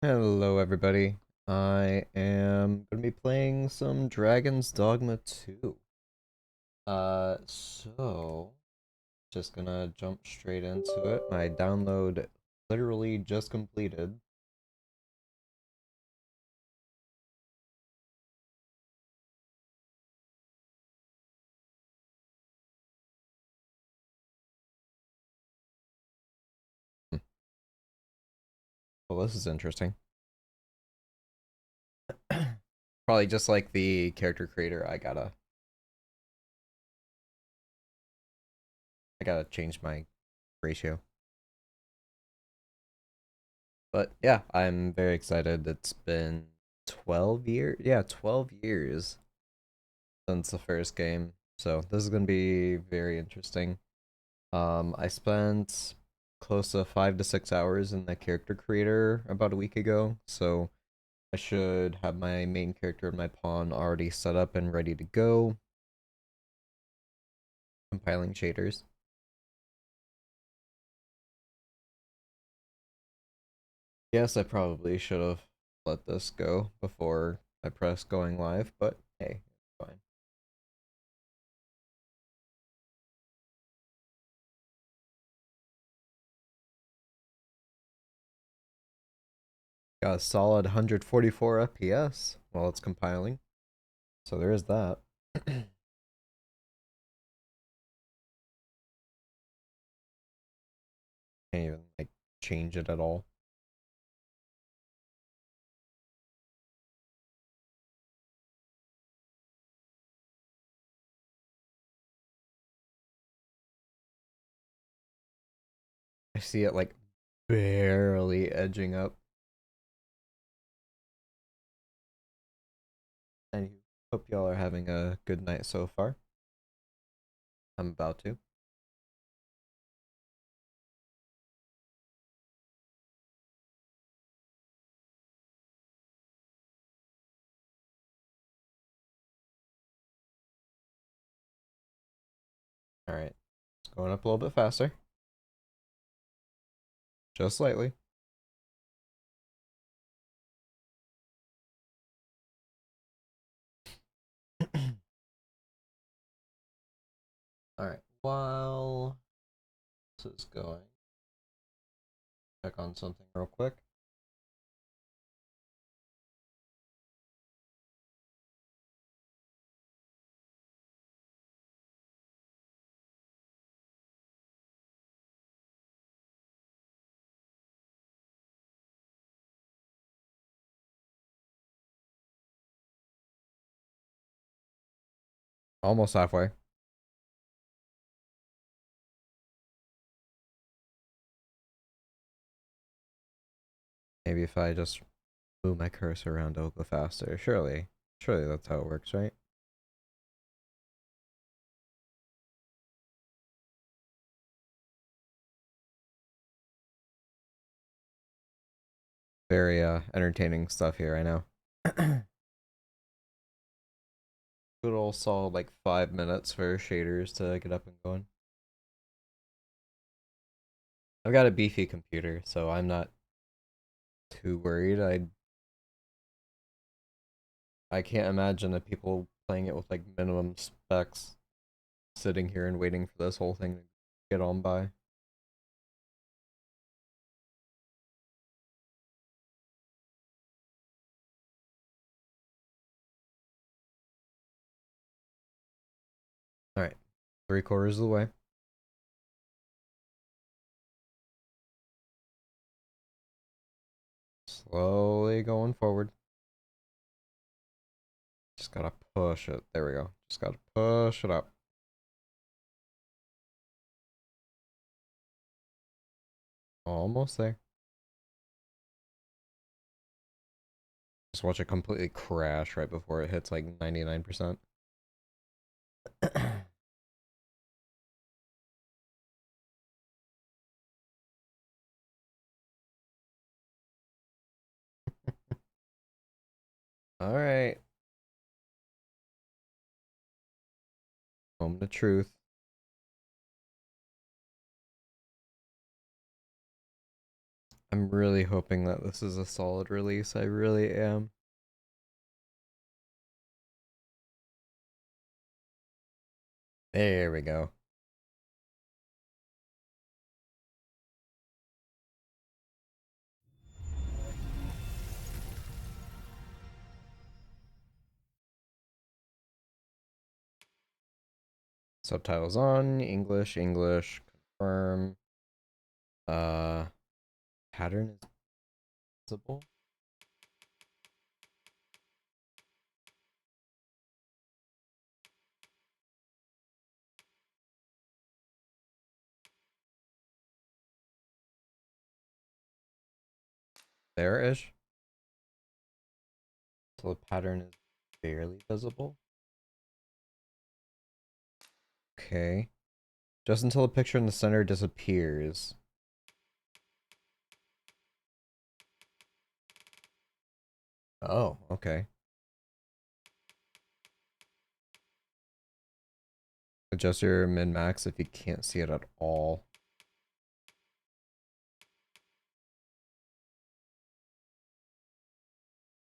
Hello, everybody. I am going to be playing some Dragon's Dogma 2. So just gonna jump straight into it. My download literally just completed. Hmm. Well, this is interesting. Probably just like the character creator, I gotta change my ratio. But yeah, I'm very excited. It's been 12 years. Yeah, 12 years since the first game. So this is gonna be very interesting. I spent close to 5 to 6 hours in the character creator about a week ago, so I should have my main character and my pawn already set up and ready to go. Compiling shaders. Yes, I probably should have let this go before I press going live, but hey, it's fine. Got a solid 144 FPS while it's compiling, so there is that. Can't even like change it at all. I see it like barely edging up. And hope y'all are having a good night so far. I'm about to. Alright. It's going up a little bit faster. Just slightly. Alright. While this is going, check on something real quick. Almost halfway. Maybe if I just move my cursor around, it'll go faster. Surely that's how it works, right? Very entertaining stuff here, I know. Good old solid like 5 minutes for shaders to get up and going. I've got a beefy computer, so I'm not too worried. I can't imagine the people playing it with like minimum specs sitting here and waiting for this whole thing to get on by. Alright, 3/4 of the way. Slowly going forward. Just gotta push it. There we go. Just gotta push it up. Almost there. Just watch it completely crash right before it hits like 99%. Alright. Moment of truth. I'm really hoping that this is a solid release. I really am. There we go. Subtitles on, English, English, confirm. Uh, Pattern is visible. There-ish. So the pattern is barely visible. Okay. Just until the picture in the center disappears. Oh, okay. Adjust your min-max if you can't see it at all.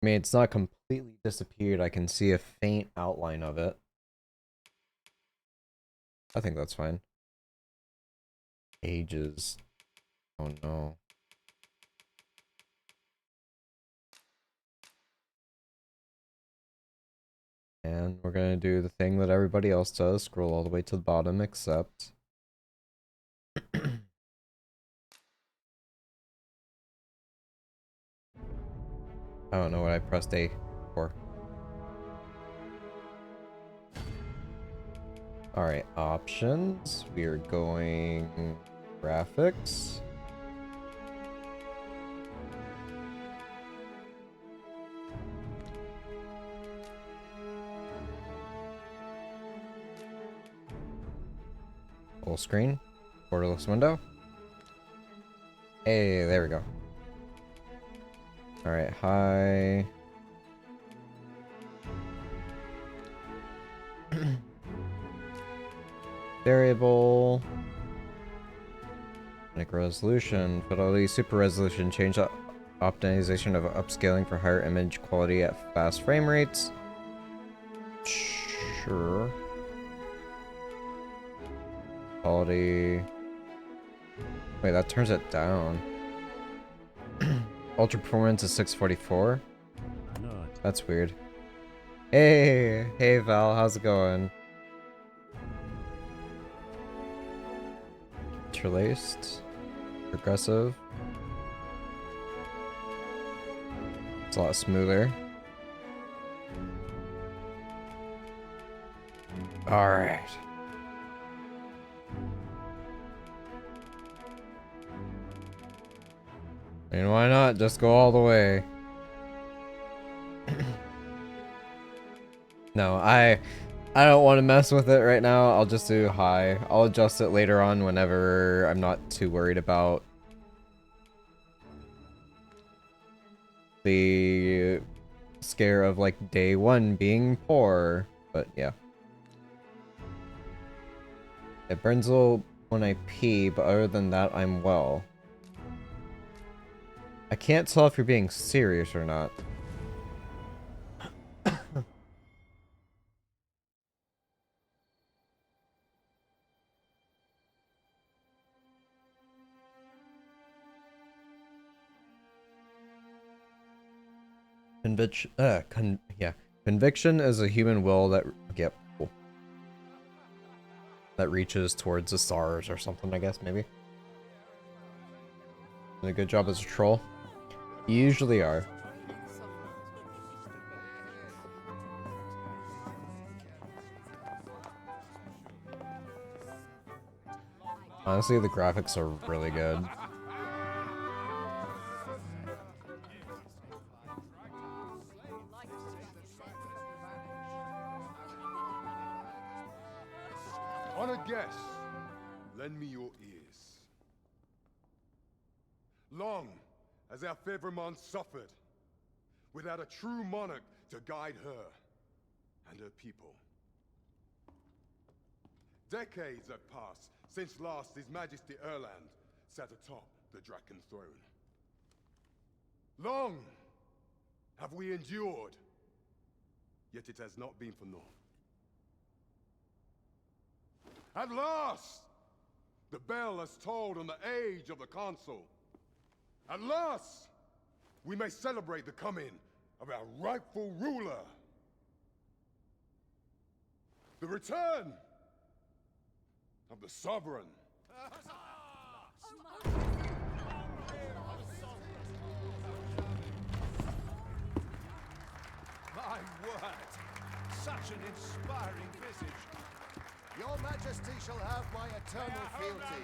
I mean, it's not completely disappeared. I can see a faint outline of it. I think that's fine. Ages. Oh no. And we're gonna do the thing that everybody else does, scroll all the way to the bottom, except... I don't know what I pressed A for. Alright, options. We are going... graphics. Full screen. Borderless window. Hey, there we go. Alright, high. Variable. Resolution. Fidelity. Super resolution. Change the optimization of upscaling for higher image quality at fast frame rates. Sure. Quality. Wait, that turns it down. Ultra performance is 644. That's weird. Hey Val, how's it going? Interlaced. Progressive. It's a lot smoother. Alright. And why not just go all the way? No, I don't want to mess with it right now. I'll just do high. I'll adjust it later on whenever I'm not too worried about the scare of like day one being poor. But yeah. It burns a little when I pee, but other than that, I'm well. I can't tell if you're being serious or not. Conviction is a human will that, yep, cool. That reaches towards the stars or something, I guess, maybe. Did a good job as a troll. You usually are. Honestly, the graphics are really good. On a guess, lend me your ears. Long has our Fevremonde suffered, without a true monarch to guide her and her people. Decades have passed since last His Majesty Erland sat atop the Draken throne. Long have we endured, yet it has not been for naught. At last, the bell has tolled on the age of the Consul. At last, we may celebrate the coming of our rightful ruler. The return of the Sovereign. My word! Such an inspiring visage. Your Majesty shall have my eternal fealty.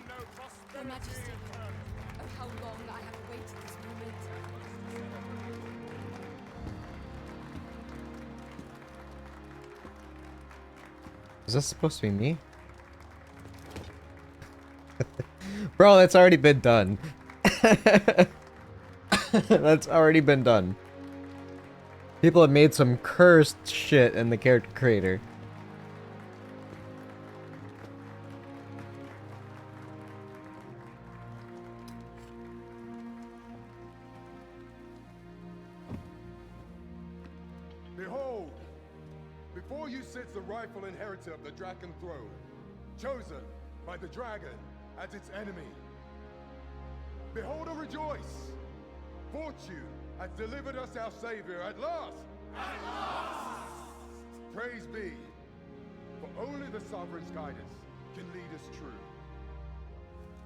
Your Majesty, oh how long I have awaited this moment. Is this supposed to be me? Bro, that's already been done. That's already been done. People have made some cursed shit in the character creator. Behold, before you sits the rightful inheritor of the Draken throne, chosen by the dragon as its enemy. Behold and rejoice! Fortune has delivered us our savior at last! At last! Praise be, for only the sovereign's guidance can lead us true.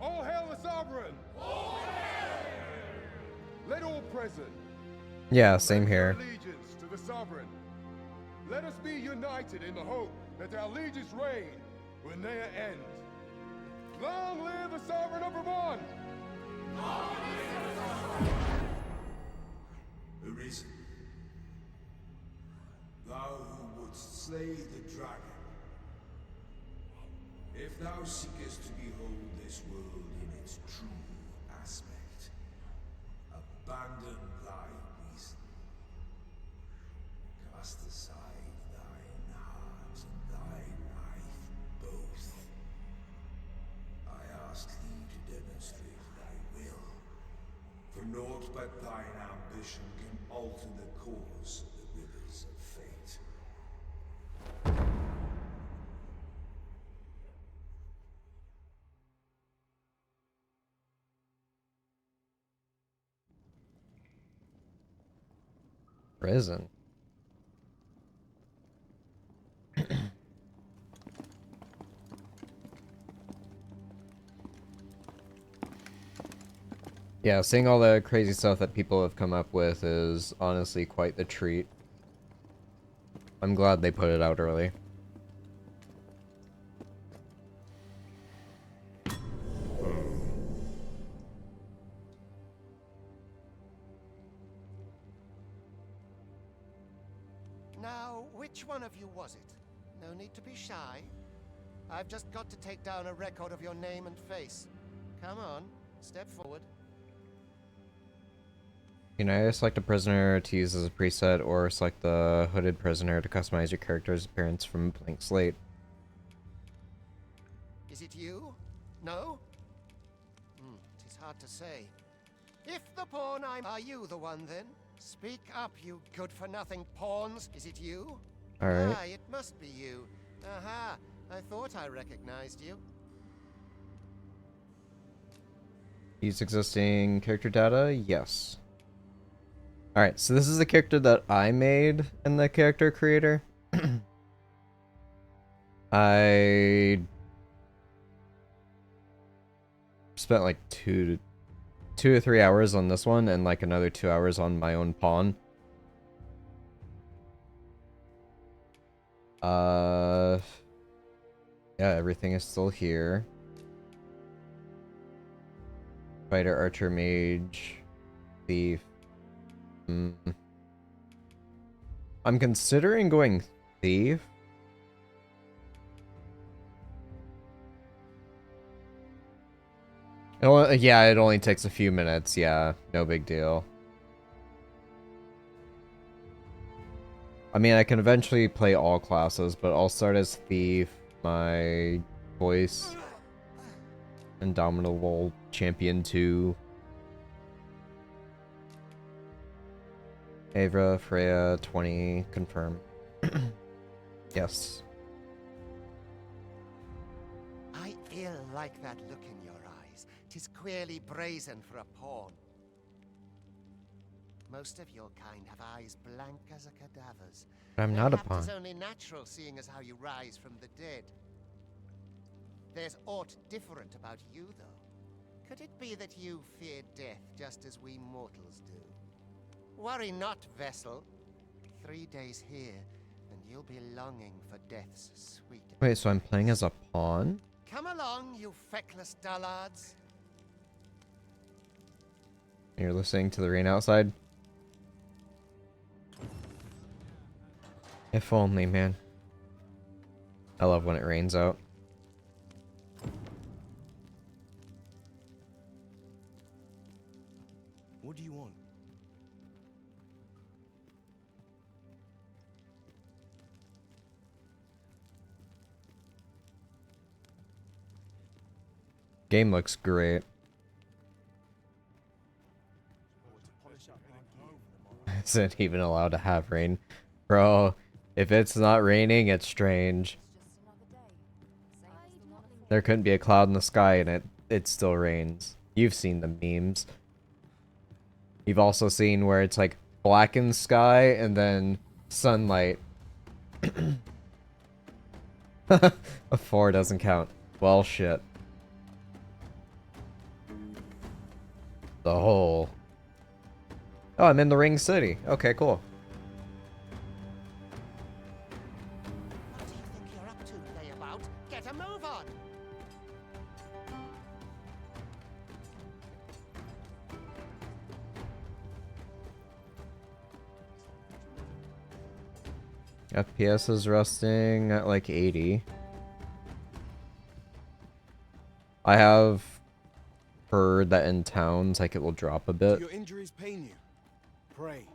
All hail the sovereign! All hail! Let all present Yeah, same here. allegiance to the sovereign. Let us be united in the hope that our liege's reign will ne'er end. Long live the sovereign of Vermont! Arisen. Thou who wouldst slay the dragon. If thou seekest to behold this world in its true aspect, abandon thy reason. Cast aside thine heart and thy life both. I ask thee to demonstrate thy will, for naught but thine ambition can alter the course of the rivers of fate. Prison. Yeah, seeing all the crazy stuff that people have come up with is honestly quite the treat. I'm glad they put it out early. Now, which one of you was it? No need to be shy. I've just got to take down a record of your name and face. Come on, step forward. You know, either select a prisoner to use as a preset, or select the hooded prisoner to customize your character's appearance from a blank slate. Is it you? No? It is hard to say. If the pawn are you the one then? Speak up, you good-for-nothing pawns. Is it you? Alright. Ah, it must be you. Aha, I thought I recognized you. Use existing character data? Yes. Alright, so this is the character that I made in the character creator. I spent like 2 to 3 hours on this one and like another 2 hours on my own pawn. Yeah, everything is still here. Fighter, archer, mage, thief. I'm considering going thief. Yeah, it only takes a few minutes. Yeah, no big deal. I mean, I can eventually play all classes, but I'll start as thief, my voice, Indomitable Champion 2. Avra, Freya, 20, confirm. Yes. I ill like that look in your eyes. 'Tis queerly brazen for a pawn. Most of your kind have eyes blank as a cadaver's. I'm not a Perhaps 'tis pawn. only natural, seeing as how you rise from the dead. There's aught different about you, though. Could it be that you fear death just as we mortals do? Worry not, vessel. 3 days here, and you'll be longing for death's sweet. Wait, so I'm playing as a pawn? Come along, you feckless dullards. You're listening to the rain outside? If only, man. I love when it rains out. What do you want? Game looks great. Isn't even allowed to have rain. Bro, if it's not raining, it's strange. There couldn't be a cloud in the sky and it still rains. You've seen the memes. You've also seen where it's like blackened sky and then sunlight. A 4 doesn't count. Well, shit. The whole. Oh, I'm in the Ring City. Okay, cool. What do you think you're up to, layabout? Get a move on! FPS is resting at like 80. I have heard that in towns, like, it will drop a bit. Do your injuries pain you? Pray,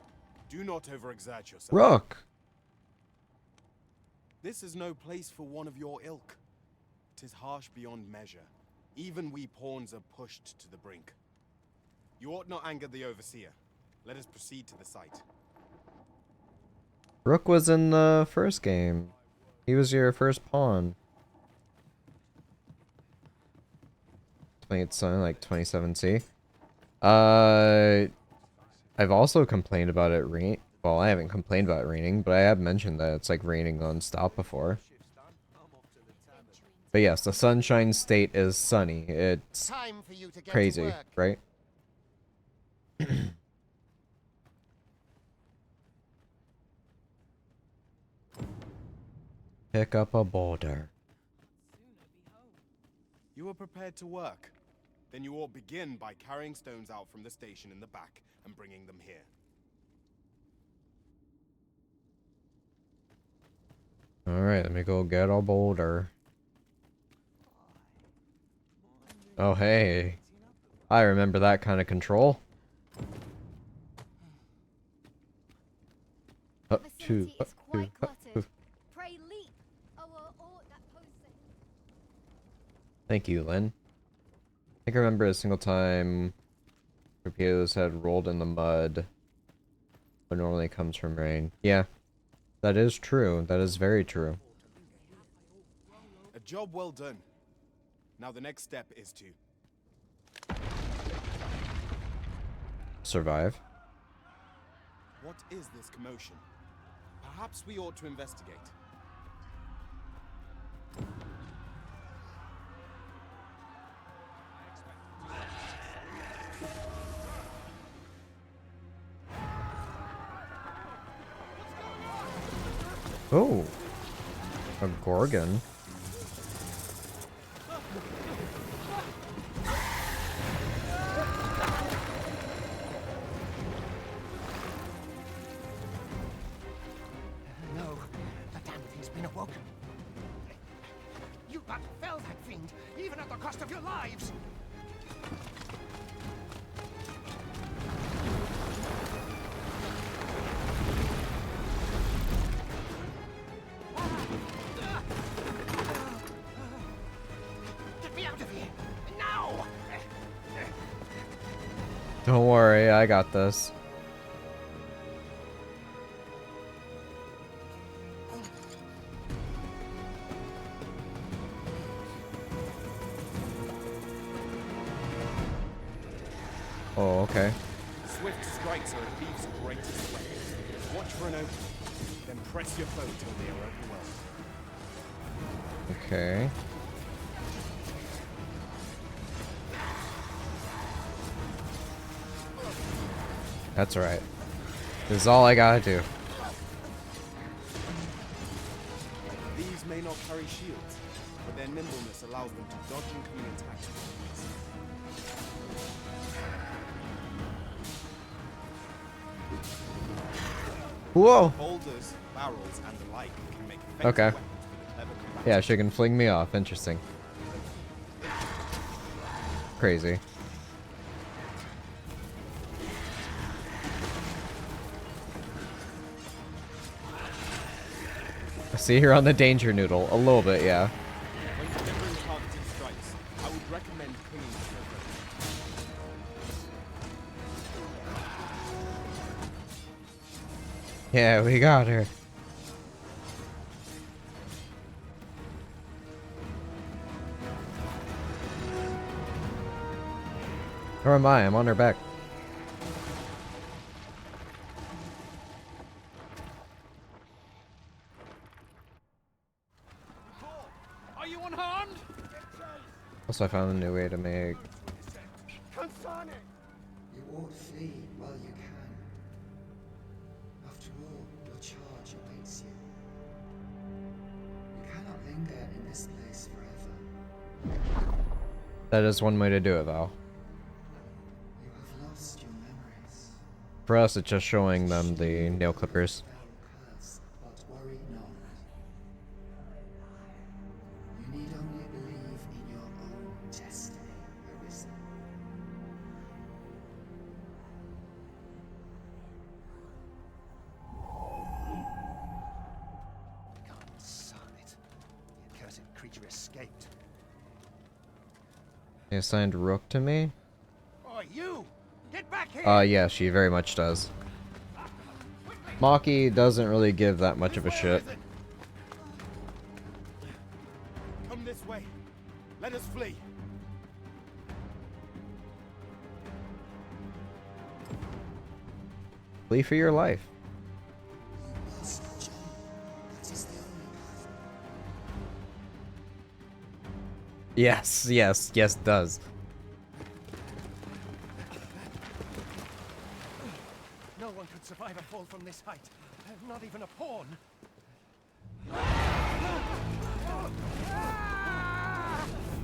do not overexert yourself. Rook! This is no place for one of your ilk. 'Tis harsh beyond measure. Even we pawns are pushed to the brink. You ought not anger the overseer. Let us proceed to the site. Rook was in the first game. He was your first pawn. Played something like 27C. I've also complained about it rain. Well, I haven't complained about it raining, but I have mentioned that it's like raining non-stop before. But yes, the Sunshine State is sunny. It's Time for you to get crazy, to work. right? Pick up a boulder. You are prepared to work. Then you ought begin by carrying stones out from the station in the back and bringing them here. Alright, let me go get a boulder. Oh, hey. I remember that kind of control. Up two, Vicinity up is two, quite up two. cluttered. Pray leap over all that posting. Thank you, Lynn. I think I remember a single time torpedoes had rolled in the mud, but normally comes from rain. Yeah, that is true. That is very true. A job well done. Now the next step is to... Survive. What is this commotion? Perhaps we ought to investigate. Oh, a Gorgon. No, the damn thing's been awoken. You but fell that fiend, even at the cost of your lives. Get me out of here, now! Don't worry, I got this. Oh, okay. Swift strikes are a thief's greatest weapon. Watch for an opening, then press your foe till they are overwhelmed. Okay. That's right. This is all I gotta do. These may not carry shields, but their nimbleness allows them to dodge incoming attacks with ease. Whoa! Boulders, barrels, and the like can make effective Okay. weapons for the clever combatant. Yeah, she can fling me off. Interesting. Crazy. I see her on the danger noodle. A little bit, yeah. When delivering targeted strikes, I would recommend clinging to your foe. Yeah, we got her. Where am I? I'm on her back. Are you unharmed? Also, I found a new way to make... You ought flee while you can. After all, your charge awaits you. You cannot linger in this place forever. That is one way to do it, Val. You have lost your memories. For us, it's just showing them the nail clippers. Spell curse, but worry not. You need only believe in your own destiny, Arisen. Can't son it. The accursed creature escaped. They assigned Rook to me? Oh, you! Get back here! Yeah, she very much does. Maki doesn't really give that much of a shit. Come this way. Let us flee. Flee for your life. You must jump. That is the only path. Yes, yes, yes, it does. No one could survive a fall from this height. Not even a pawn.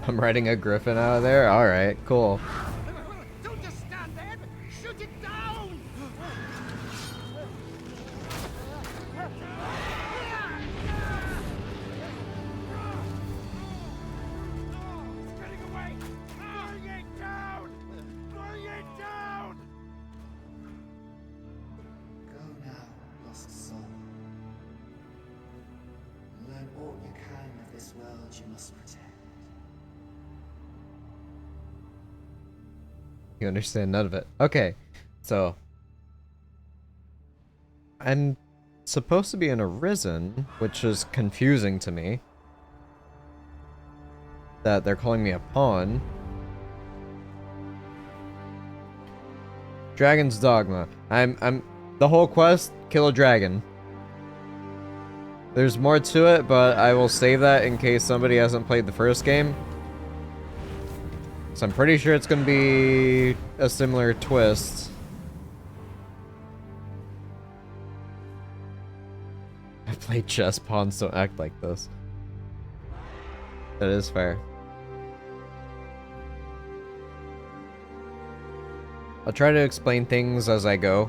I'm riding a griffin out of there? Alright, cool. Don't just stand there! Shoot it down! It's getting away! Bring it down! Bring it down! Go now, lost soul. Learn all you can of this world you must protect. You understand none of it. Okay, so... I'm supposed to be an Arisen, which is confusing to me. That they're calling me a pawn. Dragon's Dogma. I'm the whole quest, kill a dragon. There's more to it, but I will save that in case somebody hasn't played the first game. So I'm pretty sure it's gonna be a similar twist. I played chess, pawns don't act like this. That is fair. I'll try to explain things as I go.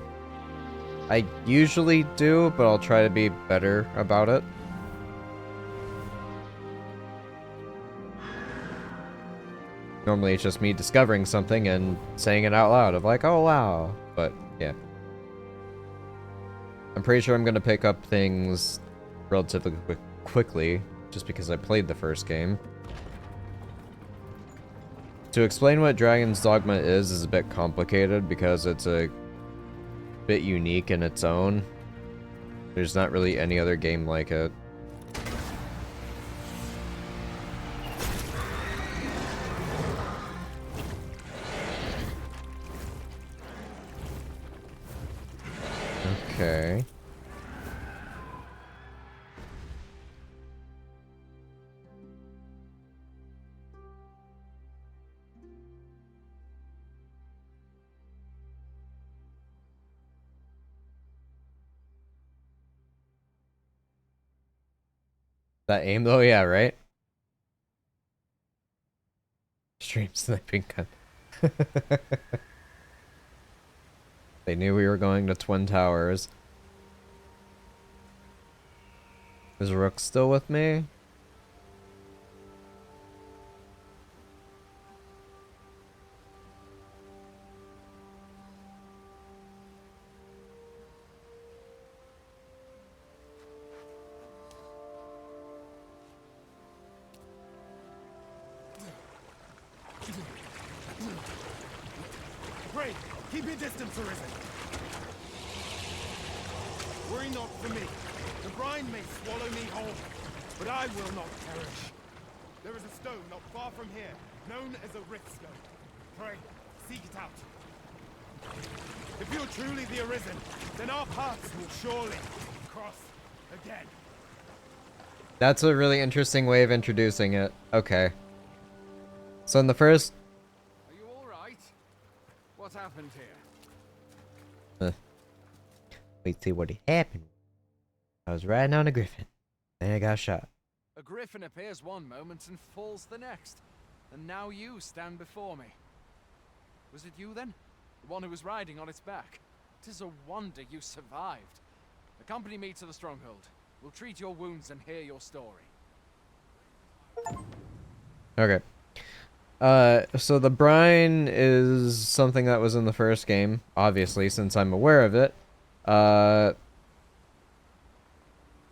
I usually do, but I'll try to be better about it. Normally it's just me discovering something and saying it out loud of like, oh wow, but yeah. I'm pretty sure I'm gonna pick up things relatively quickly, just because I played the first game. To explain what Dragon's Dogma is a bit complicated because it's a bit unique in its own. There's not really any other game like it. Okay. That aim though, yeah, right? Stream sniping gun. They knew we were going to Twin Towers. Is Rook still with me? Pray, keep your distance, Arisen. Worry not for me. The brine may swallow me whole, but I will not perish. There is a stone not far from here, known as a rift stone. Pray, seek it out. If you're truly the Arisen, then our paths will surely cross again. That's a really interesting way of introducing it. Okay. So in the first... Are you alright? What happened here? Wait, see what happened. I was riding on a griffin. Then I got shot. A griffin appears one moment and falls the next. And now you stand before me. Was it you then? The one who was riding on its back? 'Tis a wonder you survived. Accompany me to the stronghold. We'll treat your wounds and hear your story. Okay. So the brine is something that was in the first game, obviously, since I'm aware of it.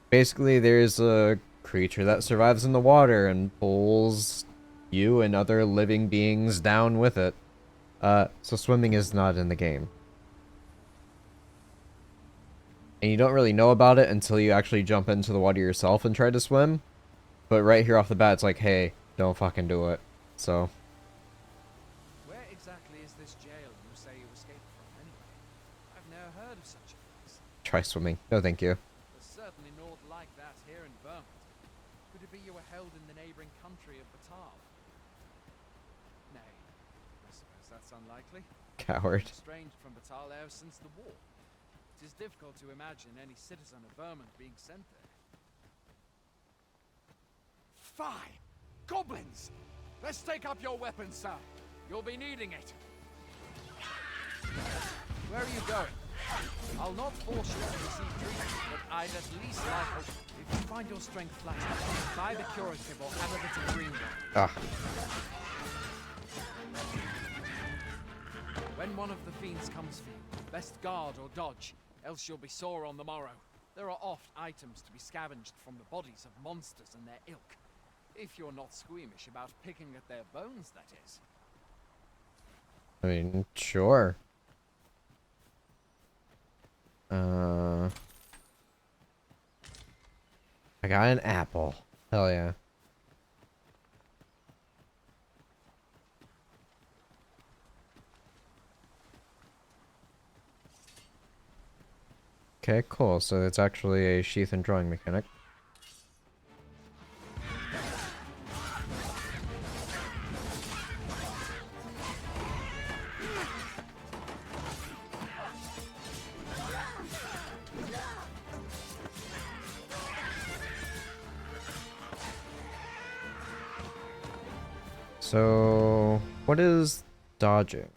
Basically, there's a creature that survives in the water and pulls you and other living beings down with it. So swimming is not in the game. And you don't really know about it until you actually jump into the water yourself and try to swim. But right here off the bat, it's like, hey, don't fucking do it. So... Where exactly is this jail you say you escaped from, anyway? I've never heard of such a place. try swimming. No, thank you. There's certainly naught like that here in Vermont. Could it be you were held in the neighboring country of Batal? Nay, I suppose that's unlikely. Coward. Estranged from Batal ever since the war. It is difficult to imagine any citizen of Vermont being sent there. Fie! Goblins! Let's take up your weapons, sir. You'll be needing it. Where are you going? I'll not force you to receive treatment, but I'd at least like if you find your strength flat, buy the curative or have a bit of green one. Ah. When one of the fiends comes for you, best guard or dodge, else you'll be sore on the morrow. There are oft items to be scavenged from the bodies of monsters and their ilk. If you're not squeamish about picking at their bones, that is. I mean, sure. I got an apple. Hell yeah. Okay, cool. So it's actually a sheath and drawing mechanic. So, what is dodging?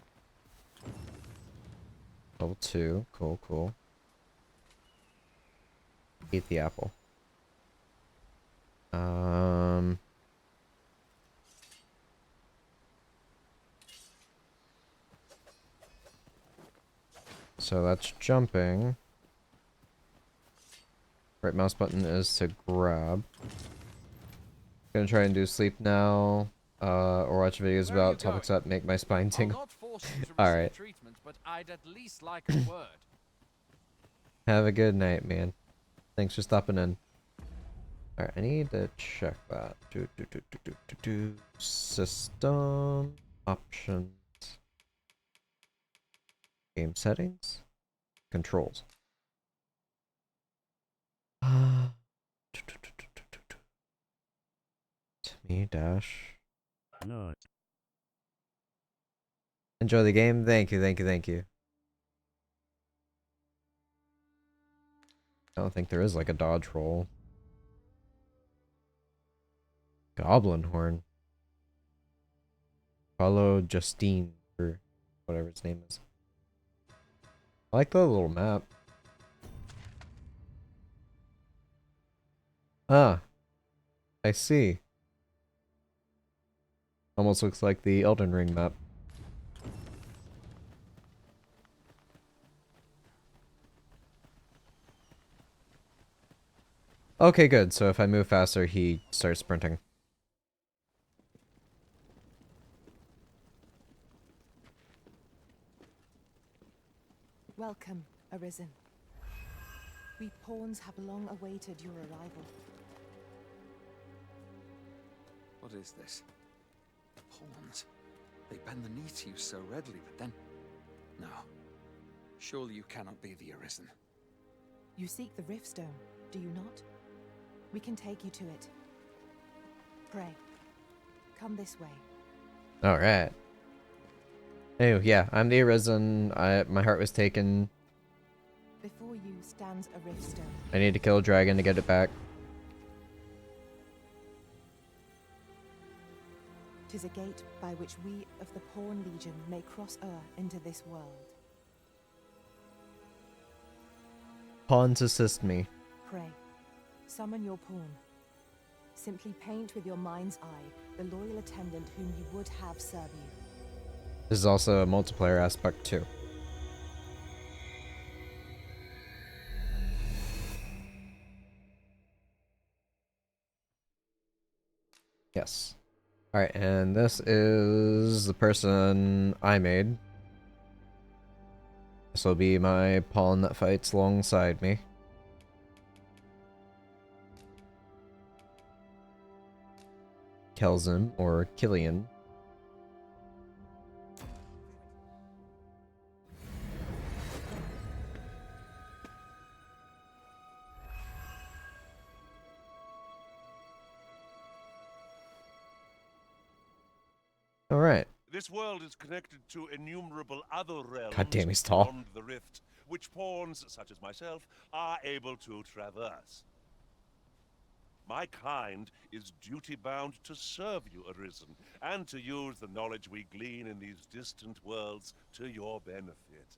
Level 2. Cool, cool. Eat the apple. So that's jumping. Right mouse button is to grab. Gonna try and do sleep now. Or watch videos about topics that make my spine tingle. Alright. But I'd at least like a word. Have a good night, man. Thanks for stopping in. Alright, I need to check that. System options. Game settings. Controls. Me dash. No. Enjoy the game. Thank you, thank you, thank you. I don't think there is like a dodge roll. Goblin horn. Follow Justine or whatever its name is. I like the little map. Ah, I see. Almost looks like the Elden Ring map. Okay, good. So if I move faster, he starts sprinting. Welcome, Arisen. We pawns have long awaited your arrival. What is this? Pawns. They bend the knee to you so readily, but then... No. Surely you cannot be the Arisen. You seek the Riftstone, do you not? We can take you to it. Pray. Come this way. Alright. Oh, yeah, I'm the Arisen. My heart was taken. Before you stands a Riftstone. I need to kill a dragon to get it back. 'Tis a gate by which we of the Pawn Legion may cross into this world. Pawns assist me. Pray. Summon your pawn. Simply paint with your mind's eye the loyal attendant whom you would have serve you. This is also a multiplayer aspect too. Yes. Alright, and this is the person I made. This will be my pawn that fights alongside me. Kelzim, or Killian. Alright. This world is connected to innumerable other realms God damn, he's tall. beyond the rift, which pawns, such as myself, are able to traverse. My kind is duty-bound to serve you, Arisen, and to use the knowledge we glean in these distant worlds to your benefit.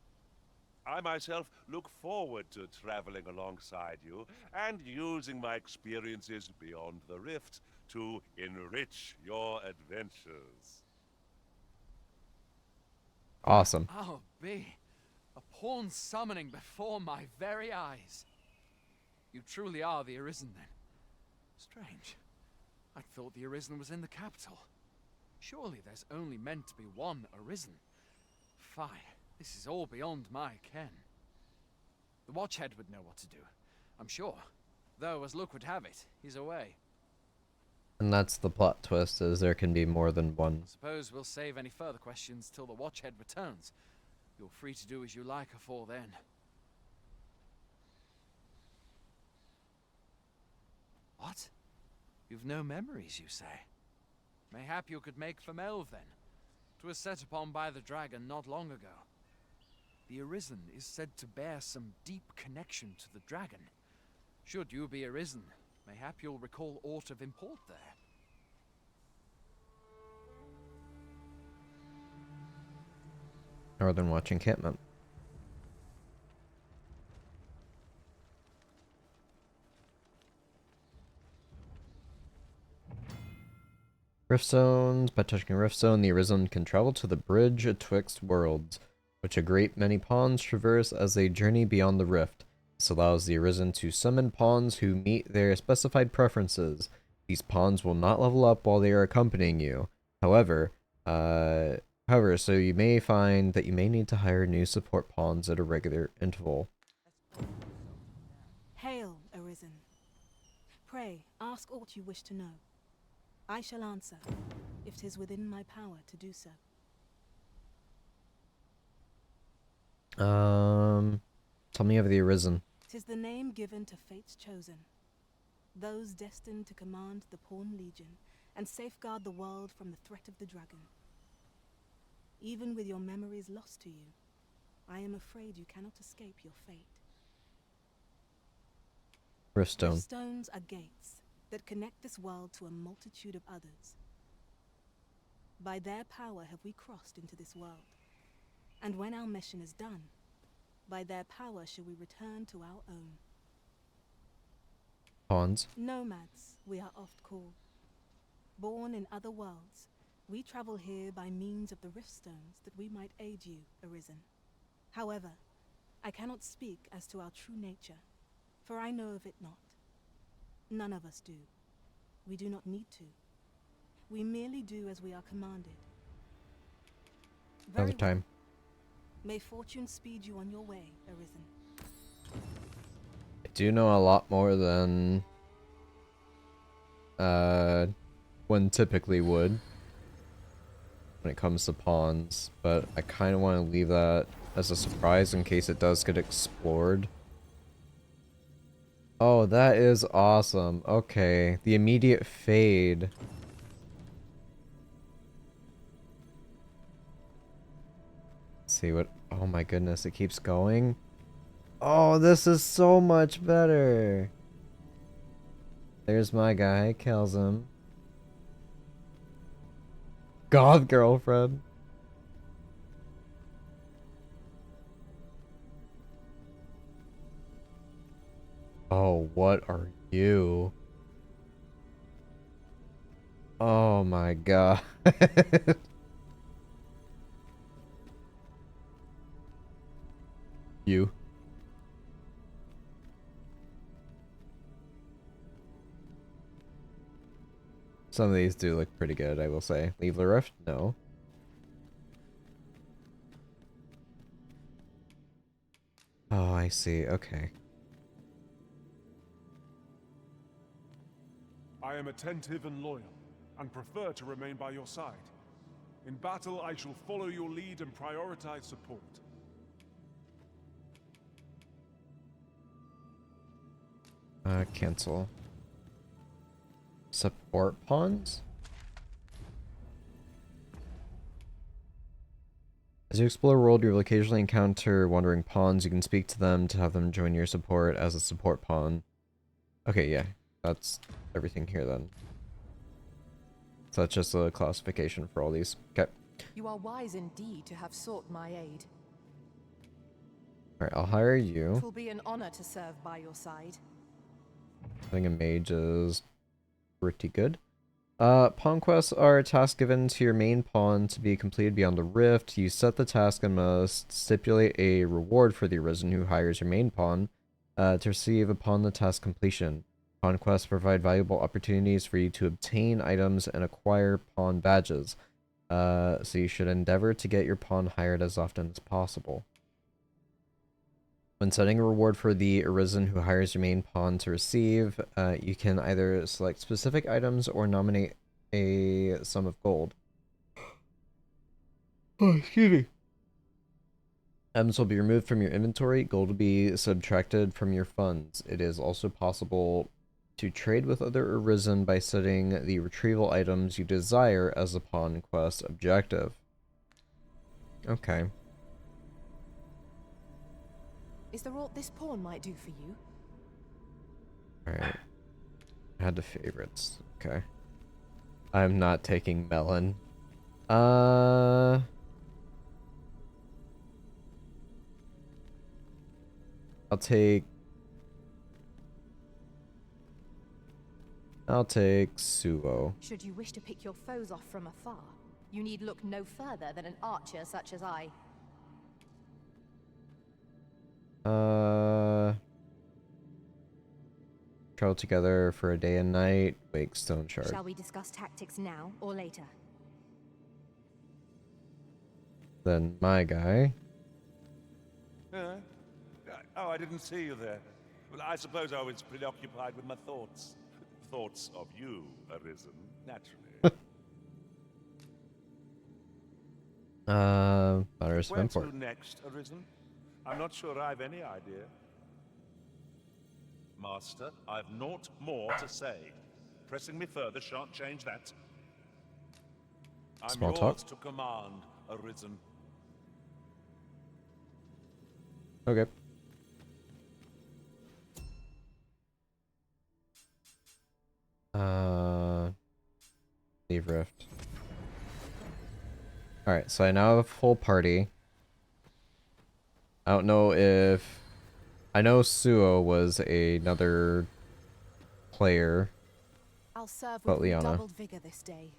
I myself look forward to traveling alongside you and using my experiences beyond the rift to enrich your adventures. Awesome. I'll be a pawn summoning before my very eyes. You truly are the Arisen, then. Strange. I'd thought the Arisen was in the capital. Surely there's only meant to be one Arisen. Fie, this is all beyond my ken. The Watchhead would know what to do, I'm sure. Though, as luck would have it, he's away. And that's the plot twist, is there can be more than one. Suppose we'll save any further questions till the Watchhead returns. You're free to do as you like afore then. What? You've no memories, you say? Mayhap you could make for Melve, then. 'Twas set upon by the dragon not long ago. The Arisen is said to bear some deep connection to the dragon. Should you be Arisen, mayhap you'll recall aught of import there. Northern Watch encampment. Rift zones. By touching a rift zone, the Arisen can travel to the bridge atwixt worlds, which a great many pawns traverse as they journey beyond the rift. This allows the Arisen to summon pawns who meet their specified preferences. These pawns will not level up while they are accompanying you. However, so you may find that you may need to hire new support pawns at a regular interval. Hail, Arisen. Pray, ask aught you wish to know. I shall answer, if 'tis within my power to do so. Tell me of the Arisen. 'Tis the name given to fate's chosen. those destined to command the Pawn Legion and safeguard the world from the threat of the dragon. Even with your memories lost to you, I am afraid you cannot escape your fate. Riftstone. Stones are gates that connect this world to a multitude of others. By their power have we crossed into this world. And when our mission is done, by their power shall we return to our own. Pawns. Nomads, we are oft called. Born in other worlds, we travel here by means of the Riftstones that we might aid you, Arisen. However, I cannot speak as to our true nature, for I know of it not. None of us do. We do not need to. We merely do as we are commanded. Another time. May fortune speed you on your way, Arisen. I do know a lot more than one typically would when it comes to pawns, but I kind of want to leave that as a surprise in case it does get explored. Oh, that is awesome. Okay, the immediate fade. Let's see what... Oh my goodness, it keeps going. Oh, this is so much better. There's my guy, kills him. Goth girlfriend. Oh, what are you? Oh my god. You. Some of these do look pretty good, I will say. Leave the rift? No. Oh, I see. Okay. I am attentive and loyal, and prefer to remain by your side. In battle, I shall follow your lead and prioritize support. Cancel. Support pawns? As you explore the world, you will occasionally encounter wandering pawns. You can speak to them to have them join your support as a support pawn. Okay, yeah. That's everything here then. So that's just a classification for all these. Okay. You are wise indeed to have sought my aid. Alright, I'll hire you. It will be an honor to serve by your side. I think a mage is pretty good. Pawn quests are a task given to your main pawn to be completed beyond the rift. You set the task and must stipulate a reward for the arisen who hires your main pawn to receive upon the task completion. Pawn quests provide valuable opportunities for you to obtain items and acquire pawn badges. So you should endeavor to get your pawn hired as often as possible. When setting a reward for the arisen who hires your main pawn to receive, you can either select specific items or nominate a sum of gold. Oh, excuse me. Items will be removed from your inventory. Gold will be subtracted from your funds. It is also possible to trade with other arisen by setting the retrieval items you desire as a pawn quest objective. Okay. Is there aught this pawn might do for you? Alright. Add to favorites. Okay. I'm not taking melon. I'll take Suo. Should you wish to pick your foes off from afar, you need look no further than an archer such as I. Travel together for a day and night. Wake stone shard. Shall we discuss tactics now or later? Then my guy. Oh, I didn't see you there. Well, I suppose I was preoccupied with my thoughts. Thoughts of you, Arisen, naturally. Matters of Where import. to next, Arisen? I'm not sure I've any idea. Master, I've naught more to say. Pressing me further shan't change that. I'm Small talk. yours to command, Arisen. Okay. Leave Rift. Alright, so I now have a full party. I don't know if... I know Suo was another player. I'll serve But with Liana. redoubled vigor this day.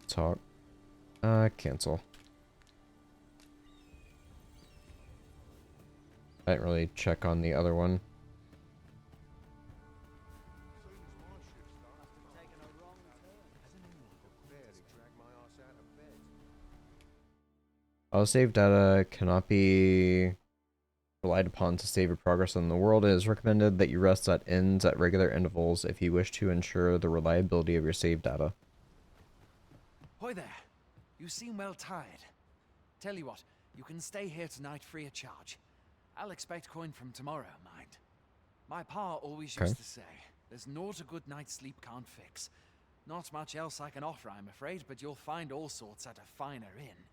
Talk. Cancel. I didn't really check on the other one. Save data cannot be relied upon to save your progress in the world. It is recommended that you rest at inns at regular intervals if you wish to ensure the reliability of your save data. Hoy there. You seem well tired. Tell you what, you can stay here tonight free of charge. I'll expect coin from tomorrow, mind. My pa always used to say, there's naught a good night's sleep can't fix. Not much else I can offer, I'm afraid, but you'll find all sorts at a finer inn.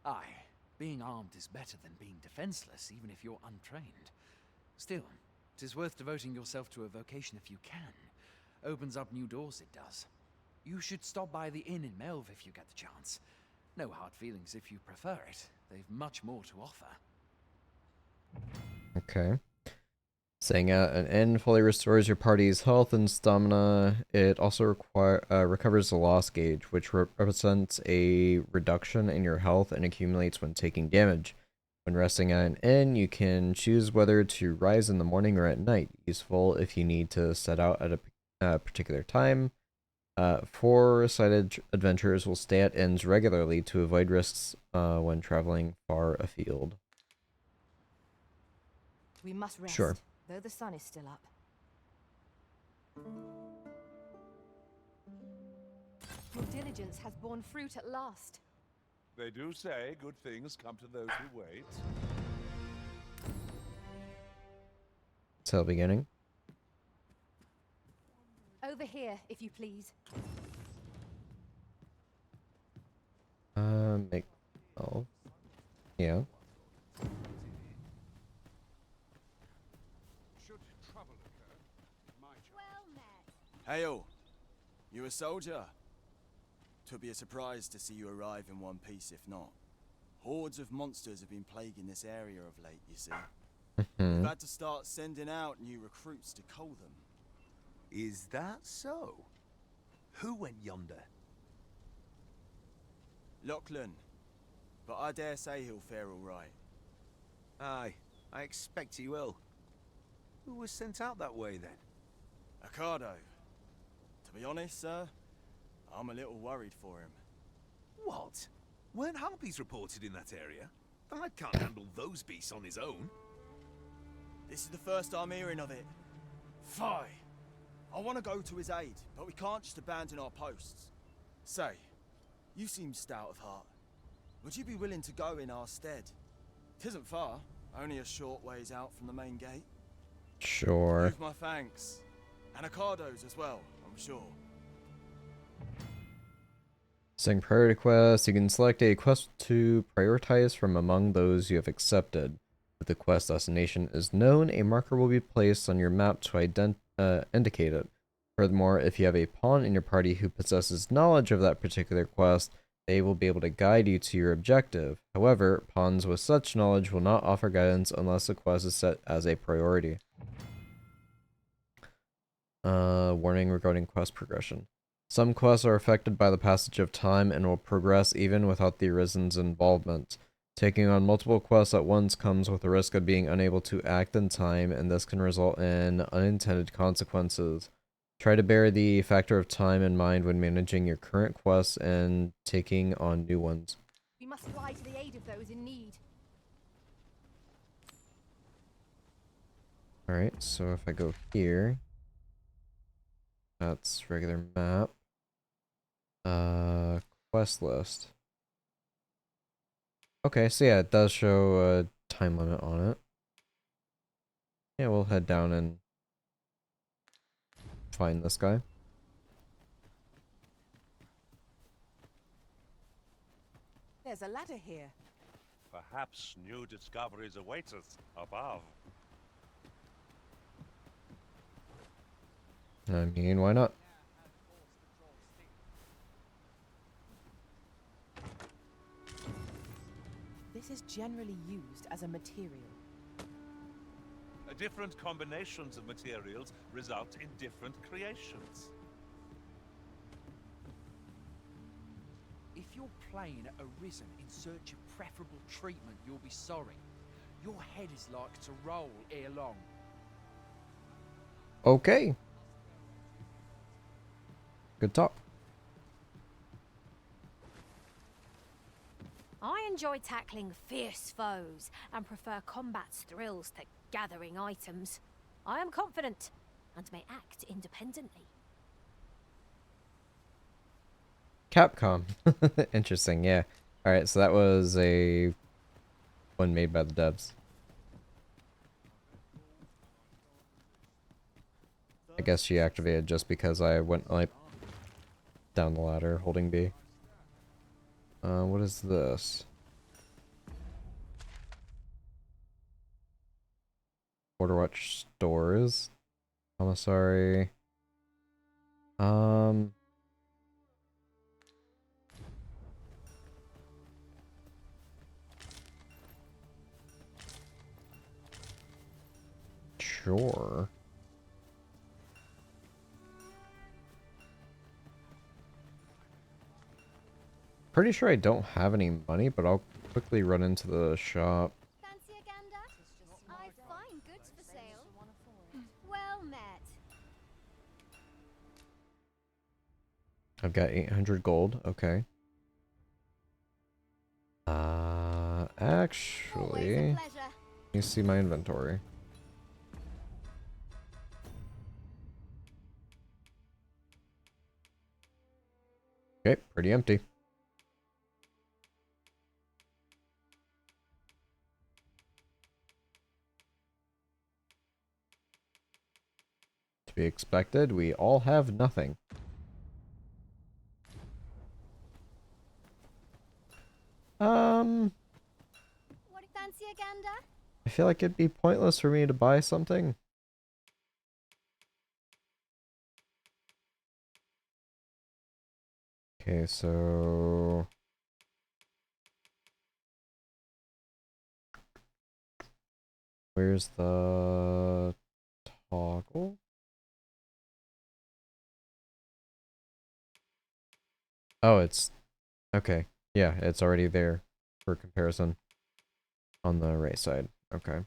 Aye, being armed is better than being defenseless, even if you're untrained. Still, 'tis worth devoting yourself to a vocation if you can. Opens up new doors, it does. You should stop by the inn in Melve if you get the chance. No hard feelings if you prefer it. They've much more to offer. Okay. Staying at an inn fully restores your party's health and stamina. It also recovers the loss gauge, which represents a reduction in your health and accumulates when taking damage. When resting at an inn, you can choose whether to rise in the morning or at night. Useful if you need to set out at a particular time. Foresighted adventurers will stay at inns regularly to avoid risks when traveling far afield. We must rest, Sure. though the sun is still up. Your diligence has borne fruit at last. They do say good things come to those who wait. Still beginning. Over here, if you please. Make... Oh. Yeah. Hail! You a soldier? Twould be a surprise to see you arrive in one piece, if not. Hordes of monsters have been plaguing this area of late, you see. We've had to start sending out new recruits to cull them. Is that so? Who went yonder? Lachlan. But I dare say he'll fare all right. Aye, I expect he will. Who was sent out that way, then? Ocado. To be honest, sir, I'm a little worried for him. What? Weren't harpies reported in that area? The lad can't handle those beasts on his own. This is the first I'm hearing of it. Fie! I want to go to his aid, but we can't just abandon our posts. Say, you seem stout of heart. Would you be willing to go in our stead? 'Tisn't far, only a short ways out from the main gate. Sure. Give my thanks. And Ocado's as well, I'm sure. Setting priority quests. You can select a quest to prioritize from among those you have accepted. If the quest destination is known, a marker will be placed on your map to indicate it. Furthermore, if you have a pawn in your party who possesses knowledge of that particular quest, they will be able to guide you to your objective. However, pawns with such knowledge will not offer guidance unless the quest is set as a priority. Warning regarding quest progression. Some quests are affected by the passage of time and will progress even without the Arisen's involvement. Taking on multiple quests at once comes with the risk of being unable to act in time, and this can result in unintended consequences. Try to bear the factor of time in mind when managing your current quests and taking on new ones. We must fly to the aid of those in need. Alright, so if I go here, that's regular map. Quest list. Okay, so yeah, it does show a time limit on it. Yeah, we'll head down and find this guy. There's a ladder here. Perhaps new discoveries await us above. I mean, why not? This is generally used as a material. Different combinations of materials result in different creations. If you're playing Arisen in search of preferable treatment, you'll be sorry. Your head is like to roll ere long. Okay. Good talk. I enjoy tackling fierce foes and prefer combat's thrills to gathering items. I am confident and may act independently. Capcom. Interesting, yeah. Alright, so that was a one made by the devs. I guess she activated just because I went like down the ladder holding B. What is this? Borderwatch stores. Commissary. Sure. Pretty sure I don't have any money, but I'll quickly run into the shop. Fancy a gander? I find goods for sale. Well met. I've got 800 gold. Okay. Actually, let me see my inventory. Okay, pretty empty. To be expected, we all have nothing. What, fancy a gander? I feel like it'd be pointless for me to buy something. Okay, so where's the toggle? Oh, it's okay. Yeah, it's already there for comparison on the right side. Okay.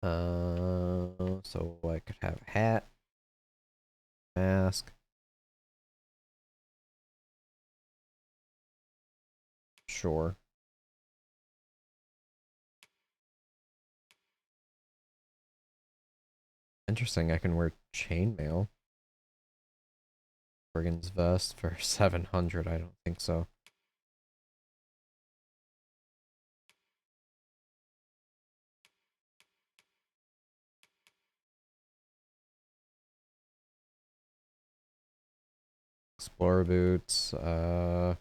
So I could have a hat, mask. Sure. Interesting, I can wear chainmail. Brigand's vest for 700, I don't think so. Explorer boots, yeah,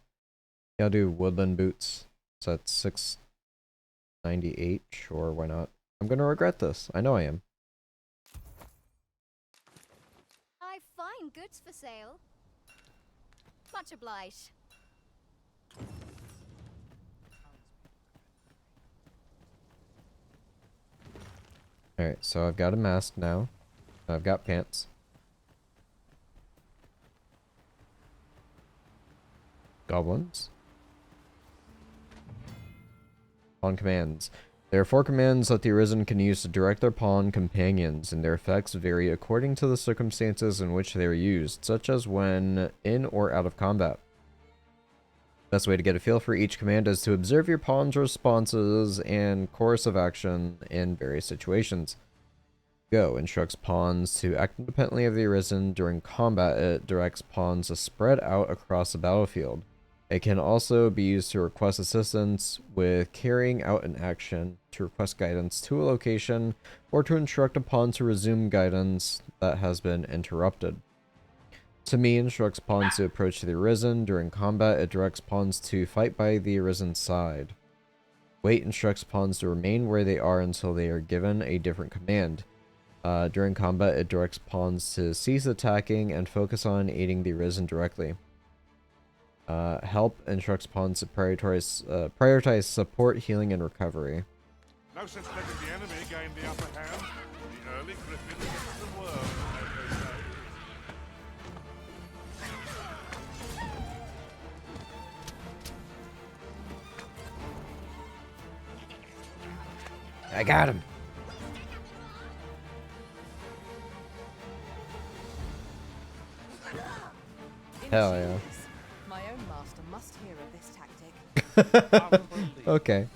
I'll do woodland boots. So that's 698, sure, why not? I'm gonna regret this, I know I am. I find goods for sale. Much obliged. Alright, so I've got a mask now. I've got pants. Goblins. Pawn commands. There are 4 commands that the Arisen can use to direct their pawn companions, and their effects vary according to the circumstances in which they are used, such as when in or out of combat. Best way to get a feel for each command is to observe your pawn's responses and course of action in various situations. Go instructs pawns to act independently of the Arisen. During combat, it directs pawns to spread out across the battlefield. It can also be used to request assistance with carrying out an action, to request guidance to a location, or to instruct a pawn to resume guidance that has been interrupted. To me, instructs pawns to approach the Arisen. During combat, it directs pawns to fight by the Arisen's side. Wait instructs pawns to remain where they are until they are given a different command. During combat, it directs pawns to cease attacking and focus on aiding the Arisen directly. Help instructs pawns to prioritize support, healing, and recovery. No sense letting the enemy gain the upper hand. The early griffin gets the world, as they say. I got him. Hell yeah. My own master must hear of this tactic. Okay.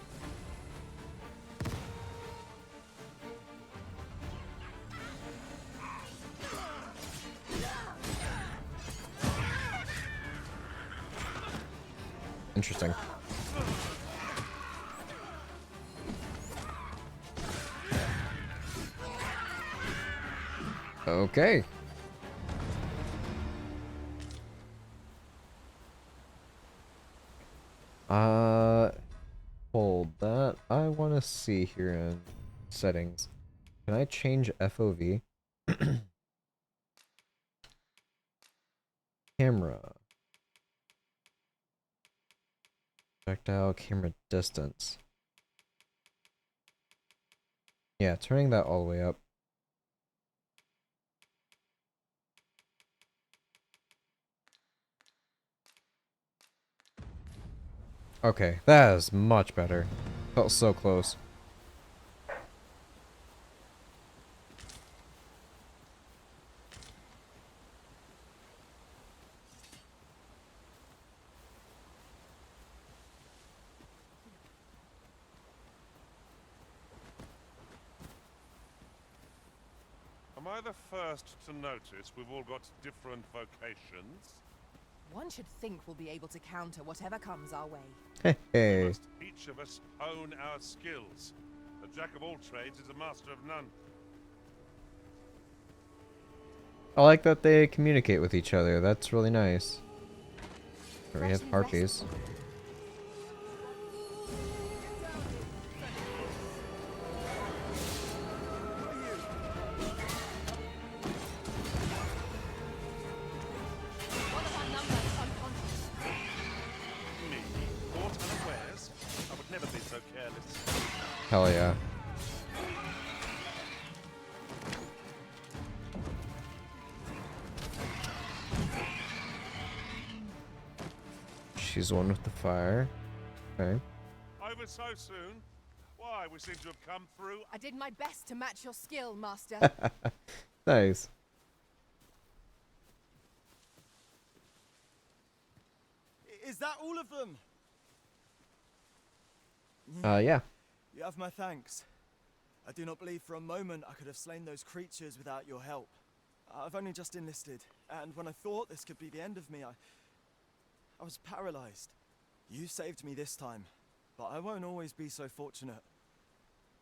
Interesting. Okay. Hold that. I want to see here in settings. Can I change FOV? Camera. Projectile camera distance. Yeah, turning that all the way up. Okay, that is much better. Felt so close. Am I the first to notice we've all got different vocations? One should think we'll be able to counter whatever comes our way. Hey, We hey. must each of us hone our skills. A jack of all trades is a master of none. I like that they communicate with each other. That's really nice. We have harpies. Me, caught unawares? I would never be so careless. Hell yeah. She's the one with the fire. Okay. Over so soon? Why, we seem to have come through. I did my best to match your skill, master. Nice. Is that all of them? Yeah. You have my thanks. I do not believe for a moment I could have slain those creatures without your help. I've only just enlisted, and when I thought this could be the end of me, I was paralyzed. You saved me this time, but I won't always be so fortunate.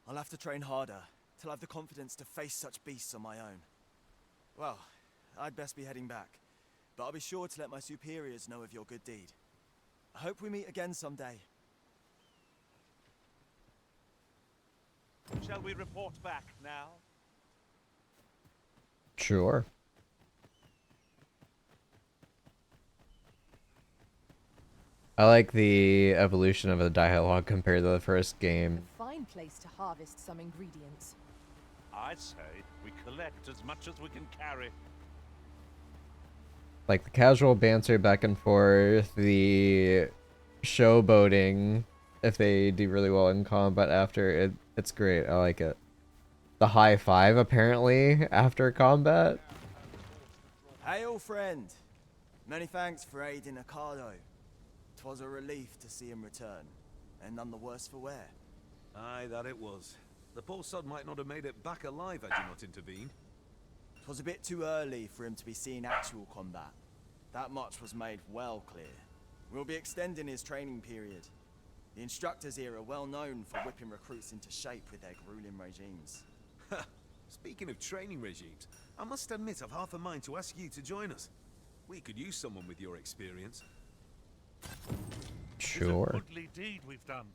I'll have to train harder, till I have the confidence to face such beasts on my own. Well, I'd best be heading back, but I'll be sure to let my superiors know of your good deed. I hope we meet again someday. Shall we report back now? Sure. I like the evolution of the dialogue compared to the first game. Fine place to harvest some ingredients. I say we collect as much as we can carry. Like the casual banter back and forth, the showboating if they do really well in combat after, it's great. I like it. The high five apparently after combat. Hail, friend. Many thanks for aiding Ocado. 'Twas a relief to see him return, and none the worse for wear. Aye, that it was. The poor sod might not have made it back alive had you not intervened. 'Twas a bit too early for him to be seeing actual combat. That much was made well clear. We'll be extending his training period. The instructors here are well known for whipping recruits into shape with their grueling regimes. Speaking of training regimes, I must admit I've half a mind to ask you to join us. We could use someone with your experience. Sure. It's a goodly deed we've done.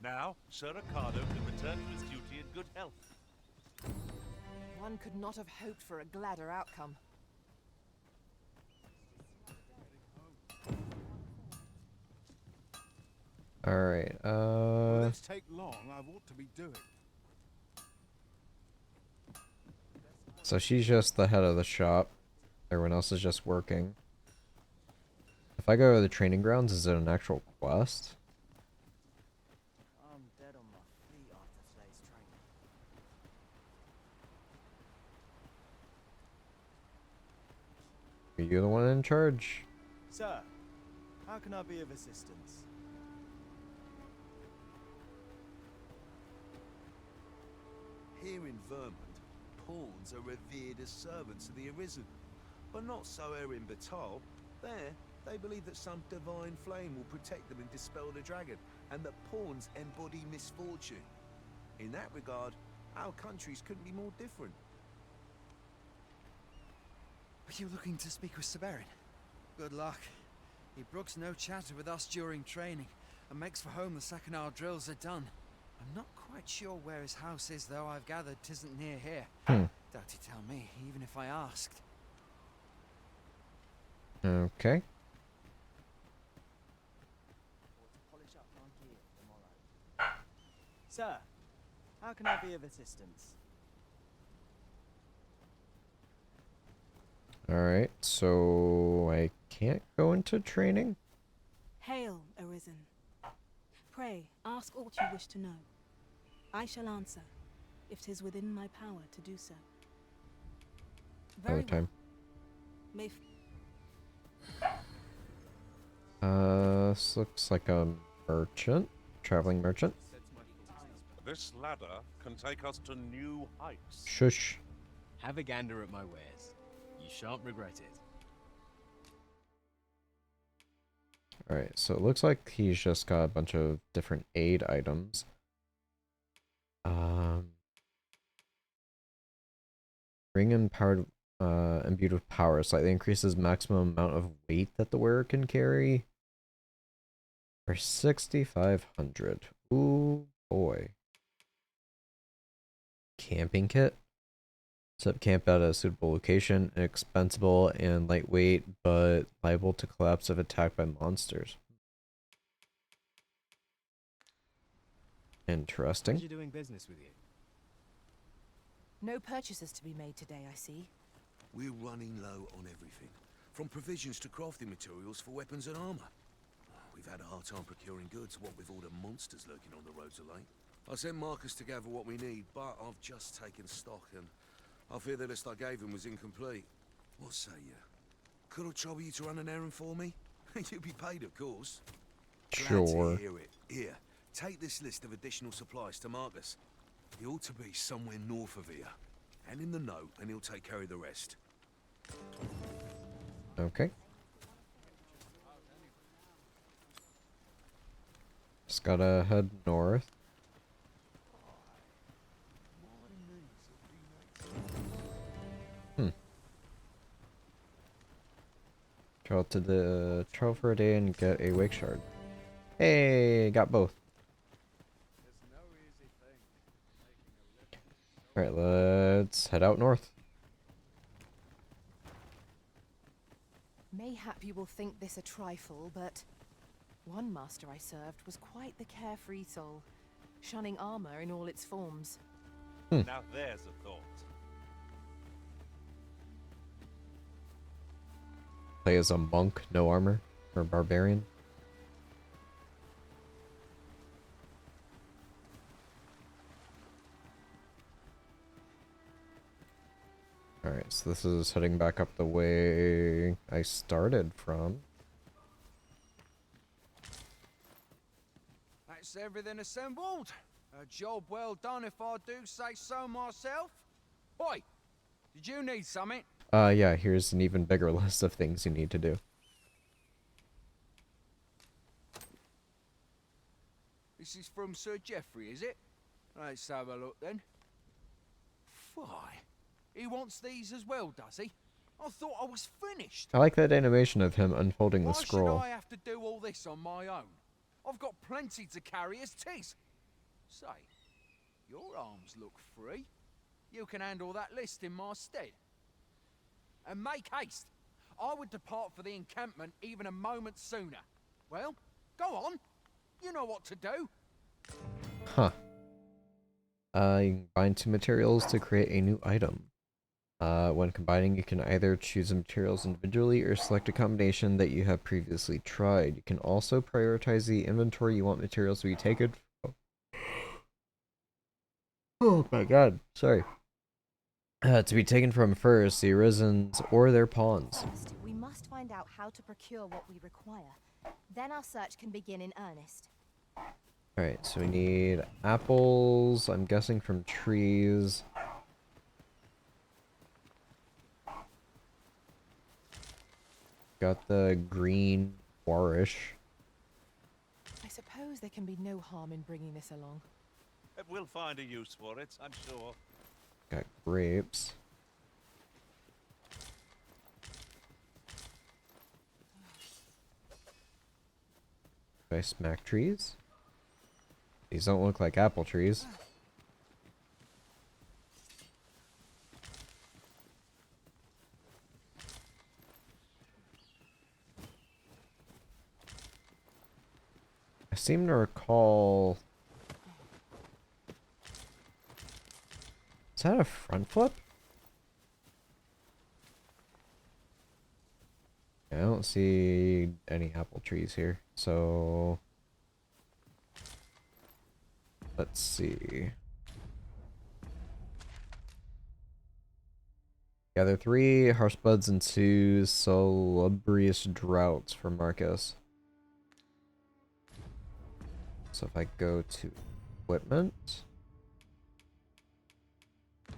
Now, Sir Ricardo can return to his duty in good health. One could not have hoped for a gladder outcome. Alright, Let's take long, I've ought to be doing. so she's just the head of the shop. Everyone else is just working. If I go to the training grounds, is it an actual quest? I'm dead on my feet after today's training. Are you the one in charge? Sir, how can I be of assistance? Here in Vermont, pawns are revered as servants of the Arisen. But not so here in Batal. There, they believe that some divine flame will protect them and dispel the dragon, and that pawns embody misfortune. In that regard, our countries couldn't be more different. Are you looking to speak with Severin? Good luck. He brooks no chatter with us during training, and makes for home the second our drills are done. I'm not quite sure where his house is, though I've gathered 'tisn't near here. Doubt he'd tell me, even if I asked. Okay. Sir, how can I be of assistance? Alright, so I can't go into training? Hail, Arisen. Pray, ask aught you wish to know. I shall answer, if 'tis within my power to do so. Very Another time. May This looks like a merchant. Traveling merchant. This ladder can take us to new heights. Shush. Have a gander at my wares. You shan't regret it. Alright, so it looks like he's just got a bunch of different aid items. Ring empowered, imbued with power slightly increases maximum amount of weight that the wearer can carry. For 6,500. Ooh boy. Camping kit. Set up camp at a suitable location, inexpensible and lightweight, but liable to collapse if attacked by monsters. Interesting. How's you doing business with you? No purchases to be made today, I see. We're running low on everything, from provisions to crafting materials for weapons and armor. We've had a hard time procuring goods, what with all the monsters lurking on the roads of late. I sent Marcus to gather what we need, but I've just taken stock and I fear the list I gave him was incomplete. What say you? Could I trouble you to run an errand for me? You'll be paid, of course. Glad Sure. to hear it. Here, take this list of additional supplies to Marcus. He ought to be somewhere north of here. Hand him the note and he'll take care of the rest. Okay. Just gotta head north. Travel to the travel for a day and get a wake shard. Hey, got both. Alright, let's head out north. Mayhap you will think this a trifle, but one master I served was quite the carefree soul, shunning armor in all its forms. Now there's a thought. Play as a monk, no armor, or barbarian. Alright, so this is heading back up the way I started from. That's everything assembled. A job well done if I do say so myself. Oi! Did you need something? Yeah, here's an even bigger list of things you need to do. This is from Sir Geoffrey, is it? Let's have a look then. Why? He wants these as well, does he? I thought I was finished. I like that animation of him unfolding the Why scroll. should I have to do all this on my own? I've got plenty to carry as tis. Say, your arms look free. You can handle that list in my stead. And make haste. I would depart for the encampment even a moment sooner. Well, go on. You know what to do. Huh. You can combine two materials to create a new item. When combining, you can either choose the materials individually or select a combination that you have previously tried. You can also prioritize the inventory you want materials to be taken from. Oh my god, sorry. To be taken from first, the Arisens or their pawns. First, we must find out how to procure what we require. Then our search can begin in earnest. Alright, so we need apples, I'm guessing from trees. Got the green warish. I suppose there can be no harm in bringing this along. We'll find a use for it, I'm sure. Got grapes. Do I smack trees? These don't look like apple trees. I seem to recall... Is that a front flip? I don't see any apple trees here, so... Let's see. Gather 3 harsh buds and 2 salubrious droughts for Marcus. So if I go to equipment...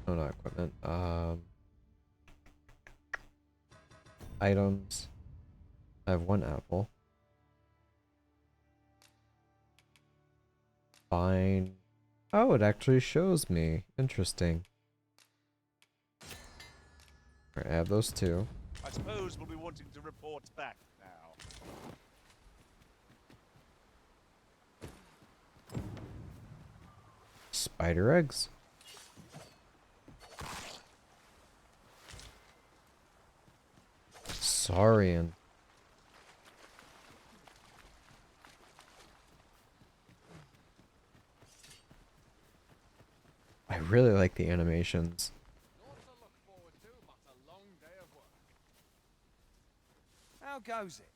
Oh, not equipment. Items. I have 1 apple. Fine. Oh, it actually shows me. Interesting. Alright, I have those 2. I suppose we'll be wanting to report back now. Spider eggs. Saurian. I really like the animations. How goes it?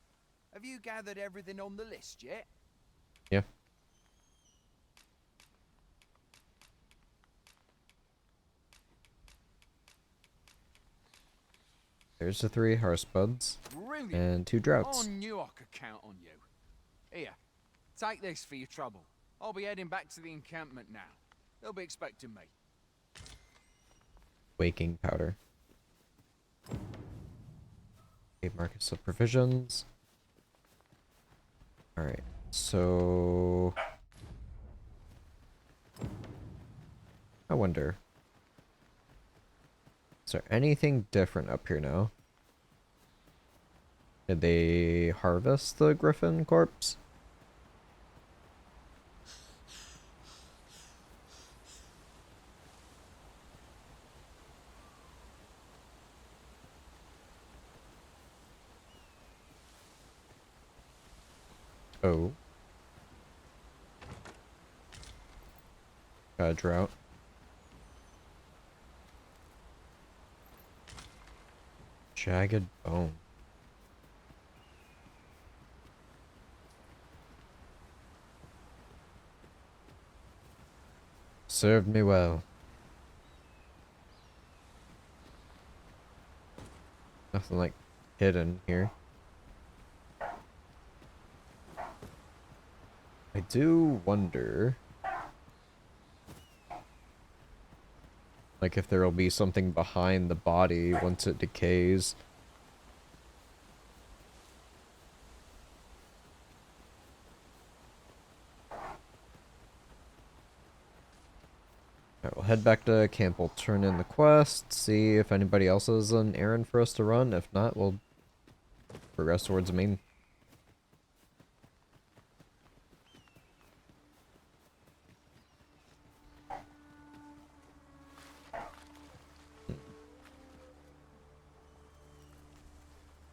Have you gathered everything on the list yet? Yeah. There's the 3 horse buds. Brilliant. And 2 droughts. I knew I could count on you. Here, take this for your trouble. I'll be heading back to the encampment now. They'll be expecting me. Waking powder. Okay, Marcus of provisions. Alright, so... I wonder... Is there anything different up here now? Did they harvest the griffin corpse? Oh. Got a drought. Jagged bone. Served me well. Nothing like hidden here. I do wonder, like, if there will be something behind the body once it decays. we'll head back to camp. We'll turn in the quest, see if anybody else has an errand for us to run. If not, we'll progress towards the main.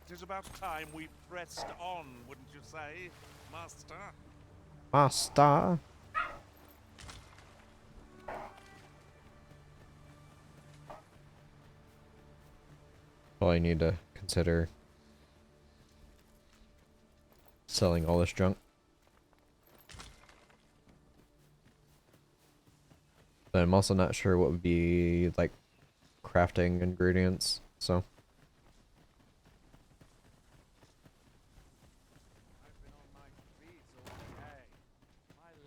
It is about time we pressed on, wouldn't you say, Master? Master. Probably need to consider selling all this junk. But I'm also not sure what would be like crafting ingredients, so.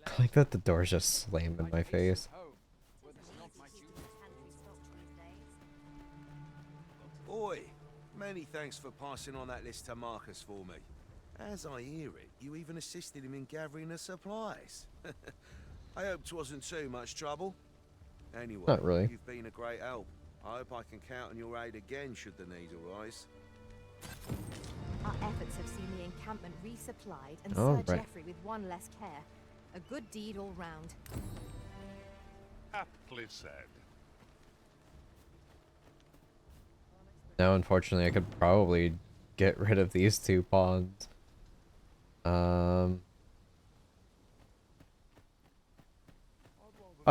I like that the door's just slammed in my face. Boy, many thanks for passing on that list to Marcus for me. As I hear it, you even assisted him in gathering the supplies. I hope 'twasn't too much trouble. Anyway, Not really. you've been a great help. I hope I can count on your aid again should the need arise. Our efforts have seen the encampment resupplied and Oh, Sir right. Geoffrey with one less care. A good deed all round. Aptly said. Now, unfortunately, I could probably get rid of these two pawns. I'll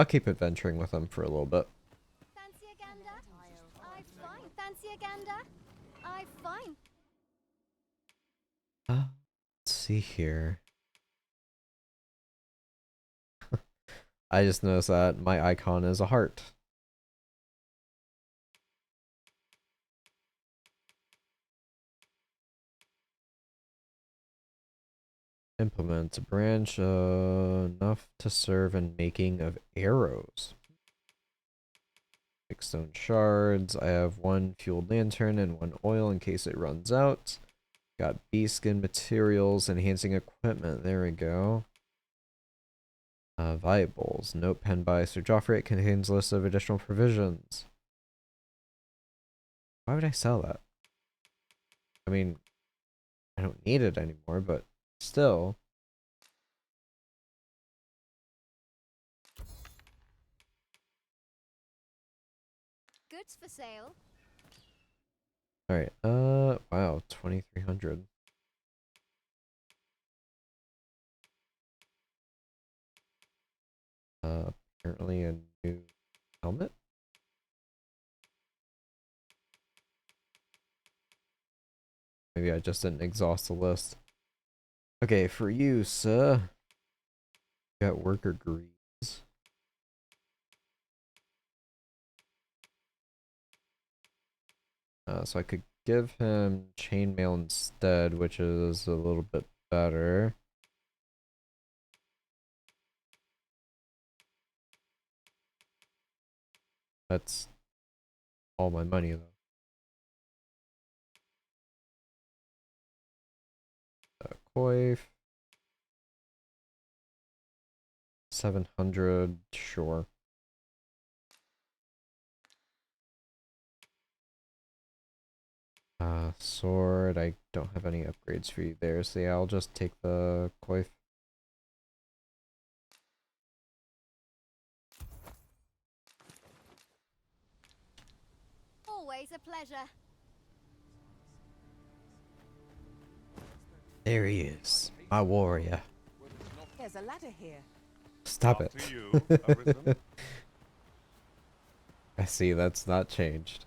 keep adventuring with them for a little bit. Fancy a gander? I fine. Fancy a gander? I fine. Let's see here. I just noticed that my icon is a heart. Implement a branch enough to serve in making of arrows. 6 stone shards. I have 1 fueled lantern and 1 oil in case it runs out. Got bee skin materials, enhancing equipment. There we go. Viables. Note penned by Sir Joffrey. It contains a list of additional provisions. Why would I sell that? I mean, I don't need it anymore, but still. Goods for sale. Alright, wow, 2,300. Apparently a new helmet? Maybe I just didn't exhaust the list. Okay, for you, sir. Got worker greaves. So I could give him chainmail instead, which is a little bit better. That's all my money, though. Coif. 700, sure. Sword, I don't have any upgrades for you there, so yeah, I'll just take the coif. Always a pleasure. There he is, my warrior. There's a ladder here. Stop it. After you, Arisen. I see, that's not changed.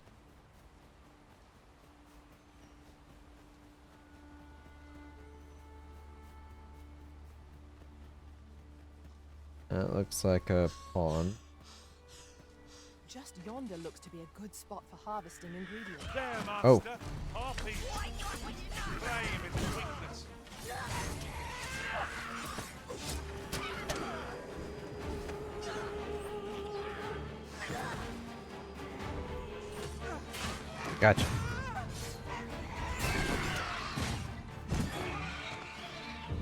That looks like a pawn. Just yonder looks to be a good spot for harvesting ingredients. There, Master. Oh. Harpy. Flame into weakness. Gotcha.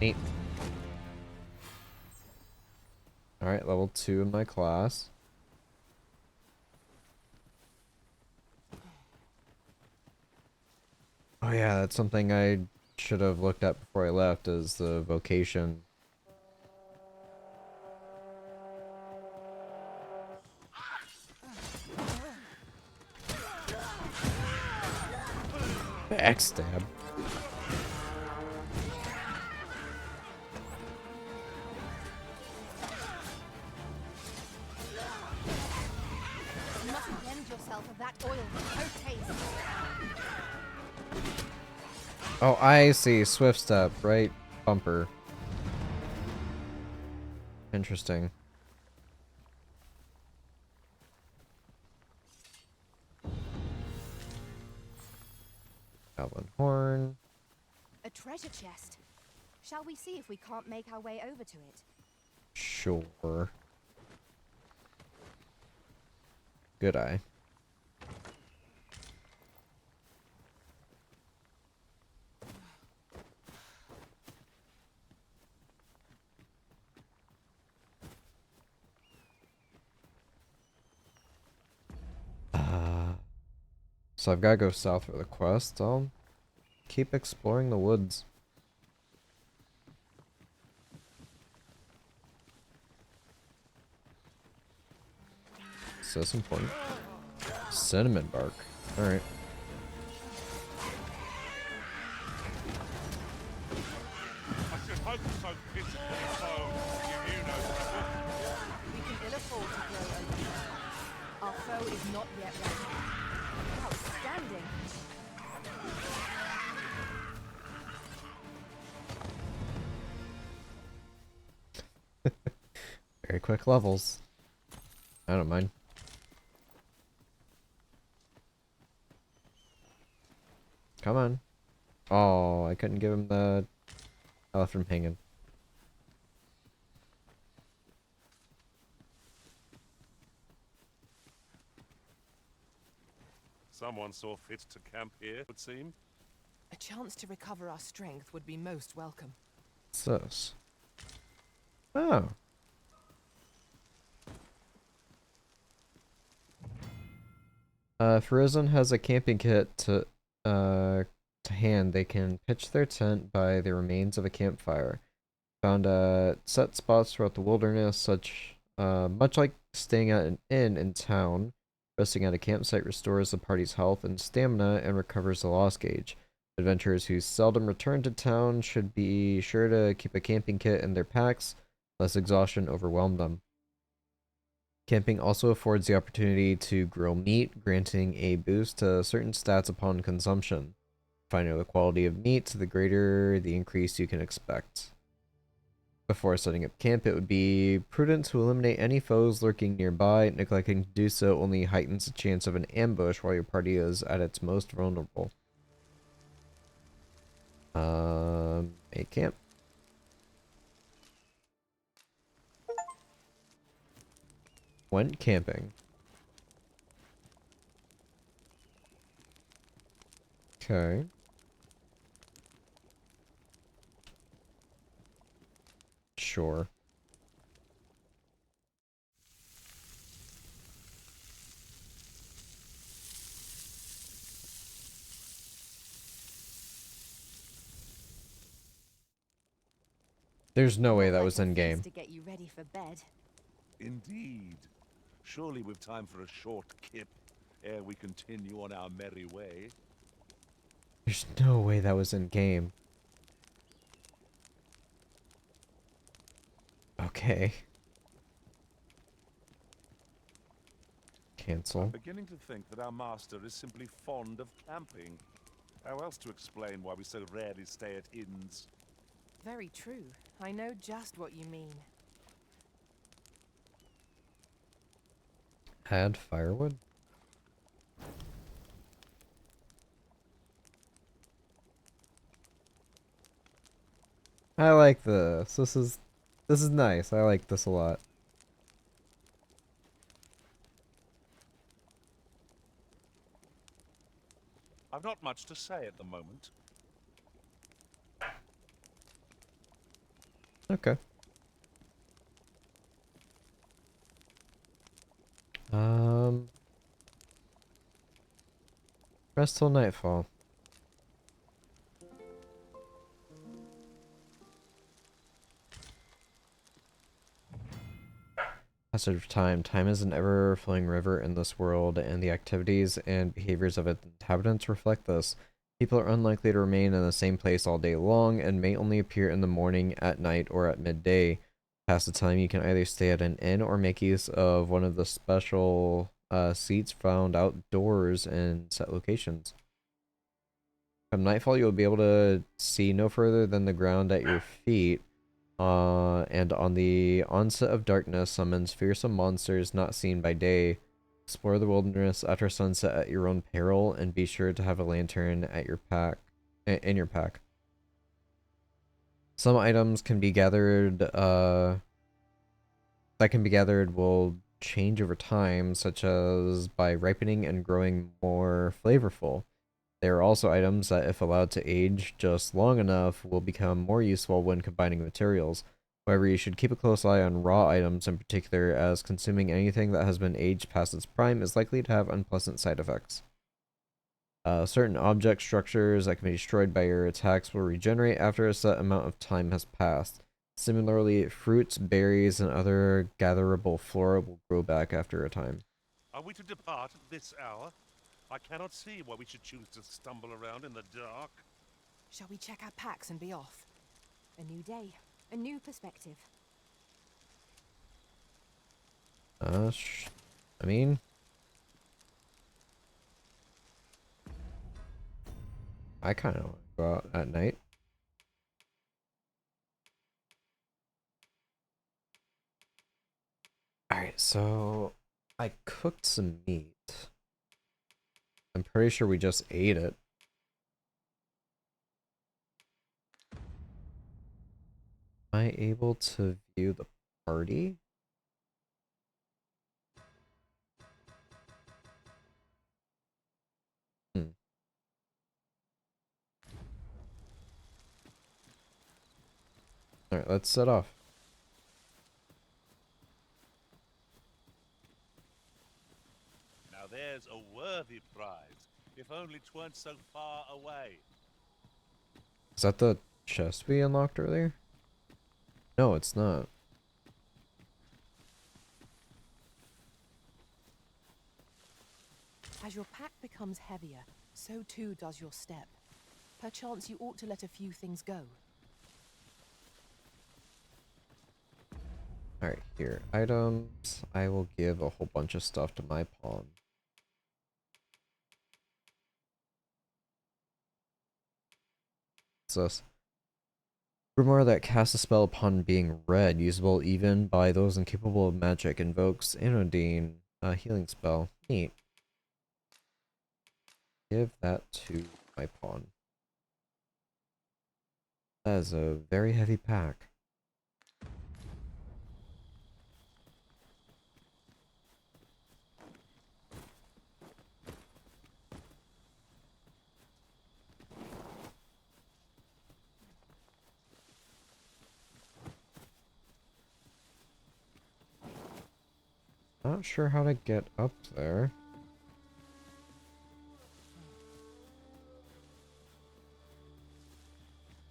Neat. Alright, level 2 in my class. Oh yeah, that's something I should have looked at before I left, is the vocation. Backstab. You must blend yourself of that oil with no taste. Oh, I see. Swift step, right? Bumper. Interesting. Goblin horn. A treasure chest. Shall we see if we can't make our way over to it? Sure. Good eye. So I've got to go south for the quest. I'll keep exploring the woods. So that's important. Cinnamon bark. Alright. I should hope so pitiful foe give you no trouble. We can ill afford to grow over. Our foe is not yet ready. Outstanding. Very quick levels. I don't mind. Come on. Oh, I couldn't give him the... I left him hanging. Someone saw fit to camp here, it would seem. A chance to recover our strength would be most welcome. What's this? Oh. If Risen has a camping kit to hand, they can pitch their tent by the remains of a campfire. Found at set spots throughout the wilderness, much like staying at an inn in town. Resting at a campsite restores the party's health and stamina and recovers the loss gauge. Adventurers who seldom return to town should be sure to keep a camping kit in their packs, lest exhaustion overwhelm them. Camping also affords the opportunity to grill meat, granting a boost to certain stats upon consumption. The finer the quality of meat, the greater the increase you can expect. Before setting up camp, it would be prudent to eliminate any foes lurking nearby. Neglecting to do so only heightens the chance of an ambush while your party is at its most vulnerable. A camp. Went camping. Okay. Sure. There's no way that was in game. To get you ready for bed. Indeed. Surely we've time for a short kip ere we continue on our merry way. There's no way that was in game. Okay. Cancel. I'm beginning to think that our master is simply fond of camping. How else to explain why we so rarely stay at inns? Very true. I know just what you mean. Add firewood? I like this. This is nice. I like this a lot. I've not much to say at the moment. Okay. Rest till nightfall. Passage of time. Time is an ever-flowing river in this world, and the activities and behaviors of its inhabitants reflect this. People are unlikely to remain in the same place all day long, and may only appear in the morning, at night, or at midday. Past the time, you can either stay at an inn or make use of one of the special seats found outdoors in set locations. Come nightfall, you'll be able to see no further than the ground at your feet. And on the onset of darkness summons fearsome monsters not seen by day. Explore the wilderness after sunset at your own peril, and be sure to have a lantern at your pack. In your pack. Some items can be gathered. That can be gathered will change over time, such as by ripening and growing more flavorful. There are also items that, if allowed to age just long enough, will become more useful when combining materials. However, you should keep a close eye on raw items in particular, as consuming anything that has been aged past its prime is likely to have unpleasant side effects. Certain object structures that can be destroyed by your attacks will regenerate after a set amount of time has passed. Similarly, fruits, berries, and other gatherable flora will grow back after a time. Are we to depart at this hour? I cannot see why we should choose to stumble around in the dark. Shall we check our packs and be off? A new day, a new perspective. I mean... I kind of want to go out at night. Alright, so... I cooked some meat. I'm pretty sure we just ate it. Am I able to view the party? Alright, let's set off. Now there's a worthy prize, if only 'tweren't so far away. Is that the chest we unlocked earlier? No, it's not. As your pack becomes heavier, so too does your step. Perchance you ought to let a few things go. Alright, here. Items. I will give a whole bunch of stuff to my pawn. What's this? Grimoire that casts a spell upon being read, usable even by those incapable of magic, invokes Anodyne, a healing spell. Neat. Give that to my pawn. That is a very heavy pack. Not sure how to get up there.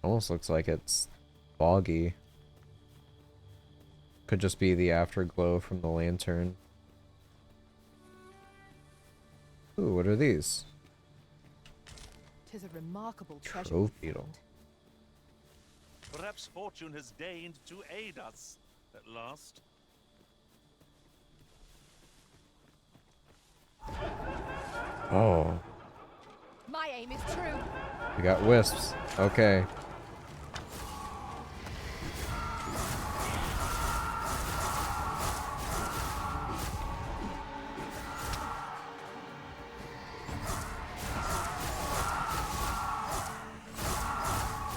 Almost looks like it's foggy. Could just be the afterglow from the lantern. Ooh, what are these? 'Tis a remarkable treasure. Trove beetle. Perhaps fortune has deigned to aid us at last. Oh. My aim is true. We got wisps. Okay.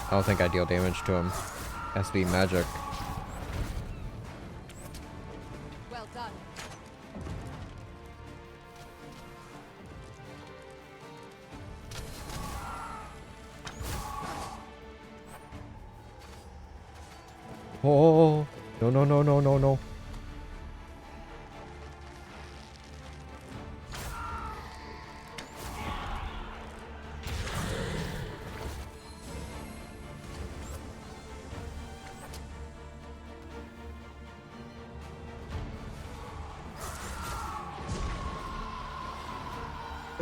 I don't think I deal damage to him. Has to be magic. Well done. Oh, no, no, no, no, no, no.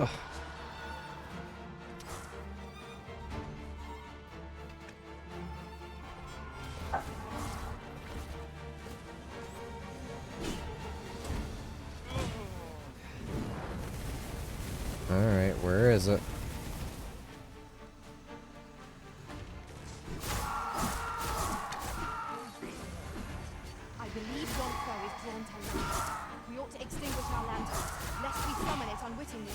Ugh. Alright, where is it? I believe yon foe is drawn to light. We ought to extinguish our lanterns, lest we summon it unwittingly.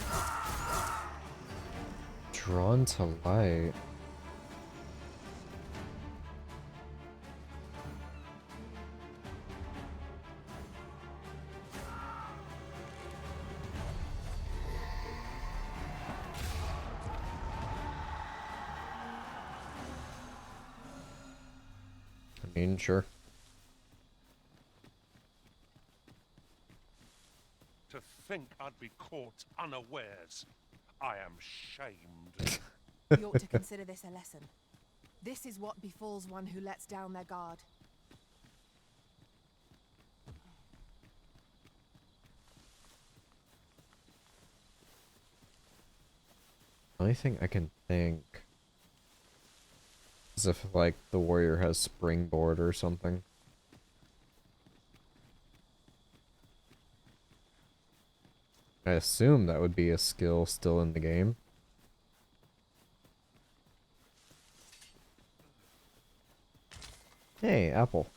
Drawn to light. I mean, sure. To think I'd be caught unawares. I am shamed. We ought to consider this a lesson. This is what befalls one who lets down their guard. Only thing I can think is if, like, the warrior has springboard or something. I assume that would be a skill still in the game. Hey, apple.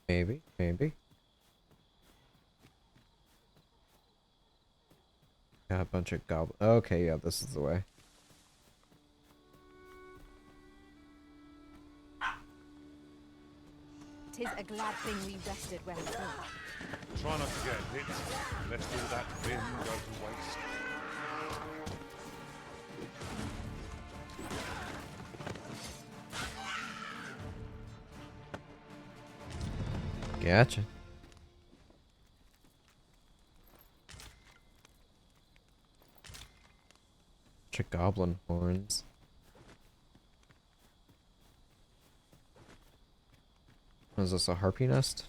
Maybe, maybe. Got a bunch of goblins. Okay, yeah, this is the way. Tis a glad thing we rested when we did. Try not to get hit, lest all that vim go to waste. Gotcha. Bunch of goblin horns. Is this a harpy nest?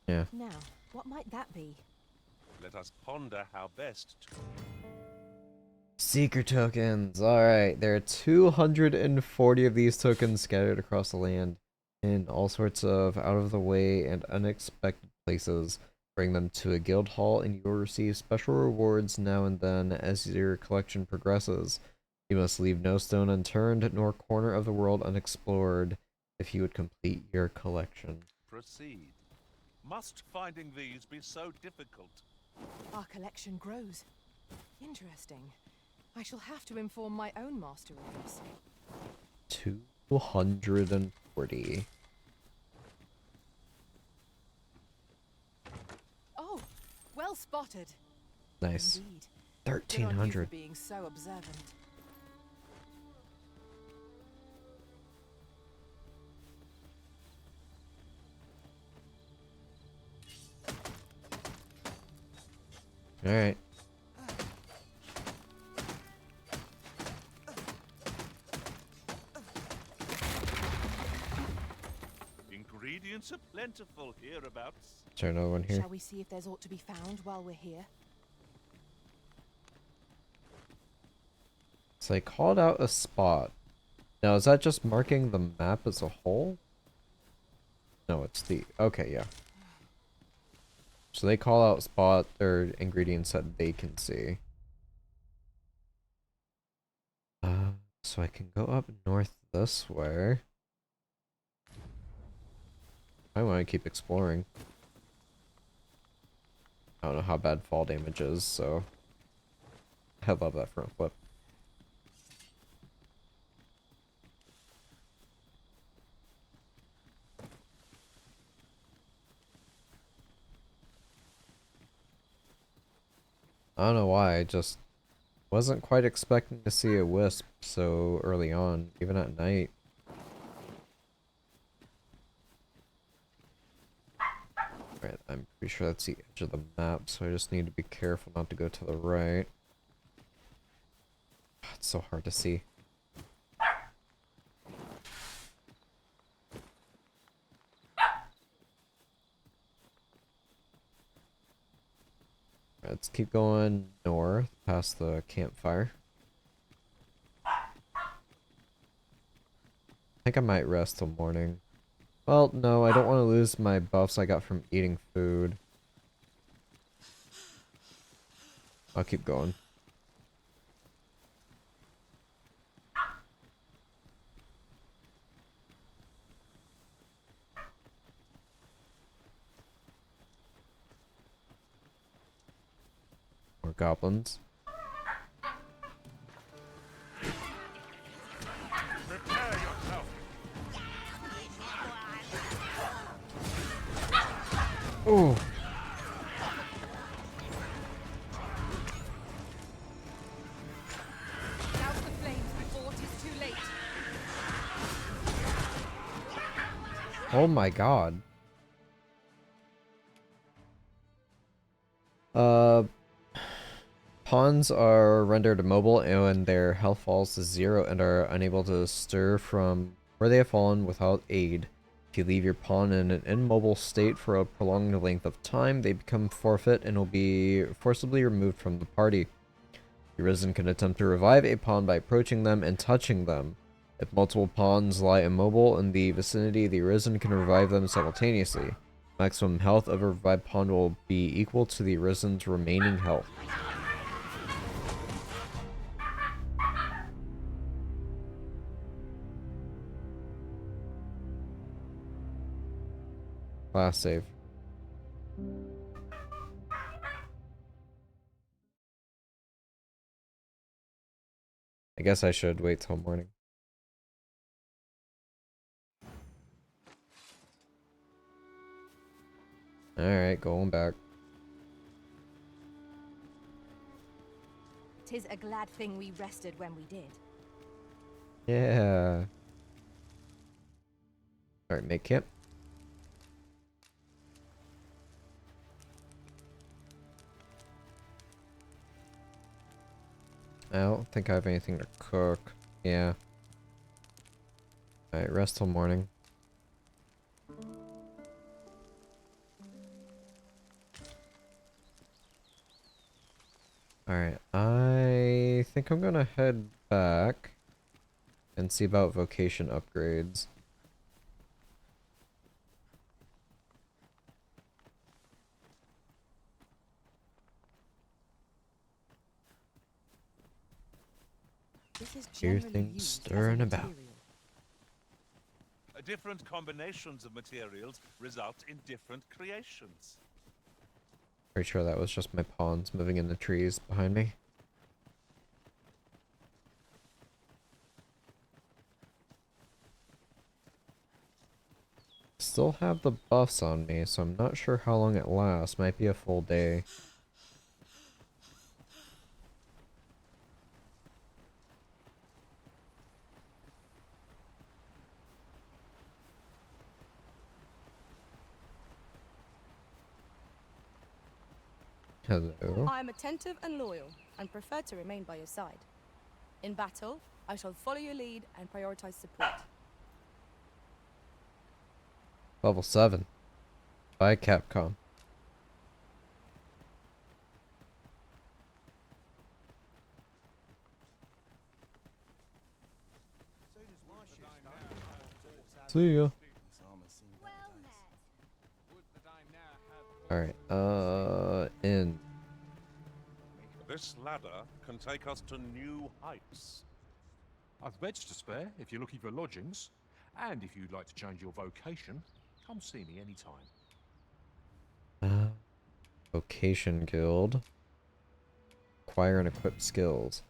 Yeah. Now, what might that be? Let us ponder how best to... Seeker tokens. Alright, there are 240 of these tokens scattered across the land in all sorts of out-of-the-way and unexpected places. Bring them to a guild hall and you will receive special rewards now and then as your collection progresses. You must leave no stone unturned nor corner of the world unexplored if you would complete your collection. Proceed. Must finding these be so difficult? Our collection grows. Interesting. I shall have to inform my own master of this. 240. Oh, well spotted. Nice. Indeed. Good on you 1300. for being so observant. Alright. Ingredients are plentiful hereabouts. Is there another one here? Shall we see if there's aught to be found while we're here? So they called out a spot. Now, is that just marking the map as a whole? No, it's the... Okay, yeah. So they call out spot or ingredients that they can see. So I can go up north this way. I want to keep exploring. I don't know how bad fall damage is, so... I love that front flip. I don't know why, I just wasn't quite expecting to see a wisp so early on, even at night. Alright, I'm pretty sure that's the edge of the map, so I just need to be careful not to go to the right. It's so hard to see. let's keep going north past the campfire. I think I might rest till morning. Well, no, I don't want to lose my buffs I got from eating food. I'll keep going. More goblins. Prepare yourself. Ooh. Douse the flames before it is too late. Oh my god. Pawns are rendered immobile and when their health falls to 0 and are unable to stir from where they have fallen without aid. If you leave your pawn in an immobile state for a prolonged length of time, they become forfeit and will be forcibly removed from the party. The Arisen can attempt to revive a pawn by approaching them and touching them. If multiple pawns lie immobile in the vicinity, the Arisen can revive them simultaneously. Maximum health of a revived pawn will be equal to the Arisen's remaining health. Last save. I guess I should wait till morning. Alright, going back. 'Tis a glad thing we rested when we did. Yeah. Alright, make camp. I don't think I have anything to cook. Yeah. Alright, rest till morning. Alright, I think I'm gonna head back and see about vocation upgrades. This is Hear generally things used as a stirring about. material. Different combinations of materials result in different creations. Pretty sure that was just my pawns moving in the trees behind me. Still have the buffs on me, so I'm not sure how long it lasts. Might be a full day. Hello. I am attentive and loyal, and prefer to remain by your side. In battle, I shall follow your lead and prioritize support. Level 7. By Capcom. See ya. Alright, in. This ladder can take us to new heights. I've beds to spare if you're looking for lodgings. And if you'd like to change your vocation, come see me anytime. Vocation Guild. Acquire and equip skills.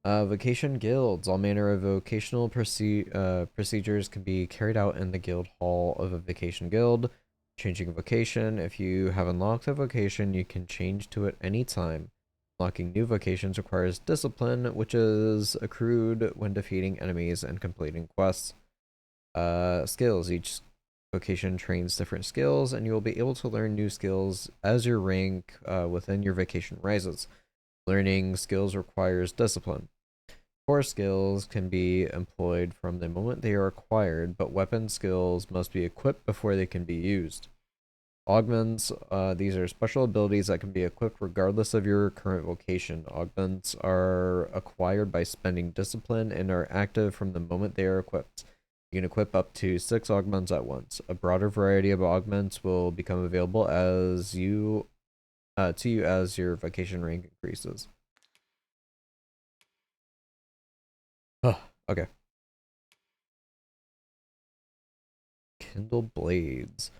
Vocation guilds. All manner of vocational procedures can be carried out in the guild hall of a vocation guild. Changing a vocation. If you have unlocked a vocation, you can change to it anytime. Unlocking new vocations requires discipline, which is accrued when defeating enemies and completing quests. Skills. Each vocation trains different skills, and you will be able to learn new skills as your rank within your vocation rises. Learning skills requires discipline. Core skills can be employed from the moment they are acquired, but weapon skills must be equipped before they can be used. Augments, these are special abilities that can be equipped regardless of your current vocation. Augments are acquired by spending discipline and are active from the moment they are equipped. You can equip up to 6 augments at once. A broader variety of augments will become available as you to you as your vocation rank increases. Okay. Kindle blades.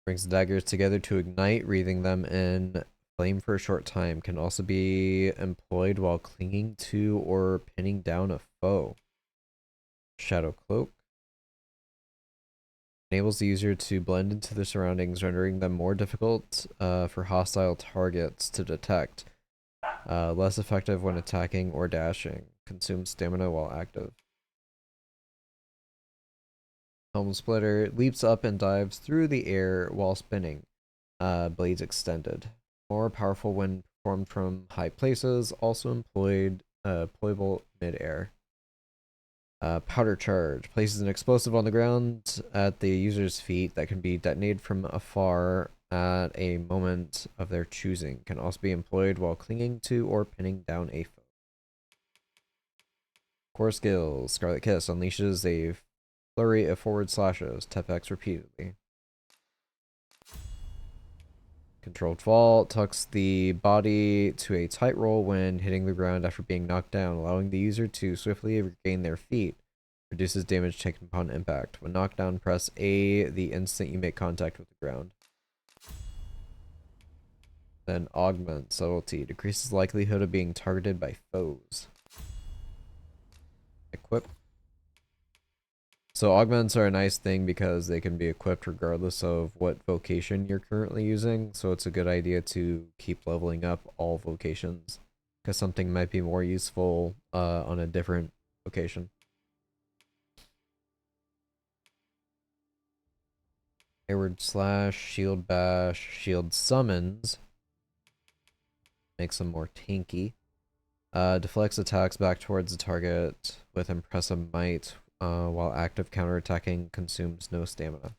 Brings daggers together to ignite, wreathing them in flame for a short time. Can also be employed while clinging to or pinning down a foe. Shadow cloak. Enables the user to blend into their surroundings, rendering them more difficult for hostile targets to detect. Less effective when attacking or dashing. Consumes stamina while active. Helm Splitter leaps up and dives through the air while spinning. Blades extended. More powerful when performed from high places, also employable mid-air. Powder charge. Places an explosive on the ground at the user's feet that can be detonated from afar at a moment of their choosing. Can also be employed while clinging to or pinning down a foe. Core skills. Scarlet Kiss unleashes a flurry of forward slashes. Tap X repeatedly. Controlled fall tucks the body to a tight roll when hitting the ground after being knocked down, allowing the user to swiftly regain their feet. Reduces damage taken upon impact. When knocked down, press A the instant you make contact with the ground. Then augment subtlety. Decreases likelihood of being targeted by foes. Equip. So augments are a nice thing because they can be equipped regardless of what vocation you're currently using. So it's a good idea to keep leveling up all vocations because something might be more useful on a different vocation. Hayward slash, shield bash, shield summons. Makes them more tanky. Deflects attacks back towards the target with impressive might, while active counterattacking consumes no stamina.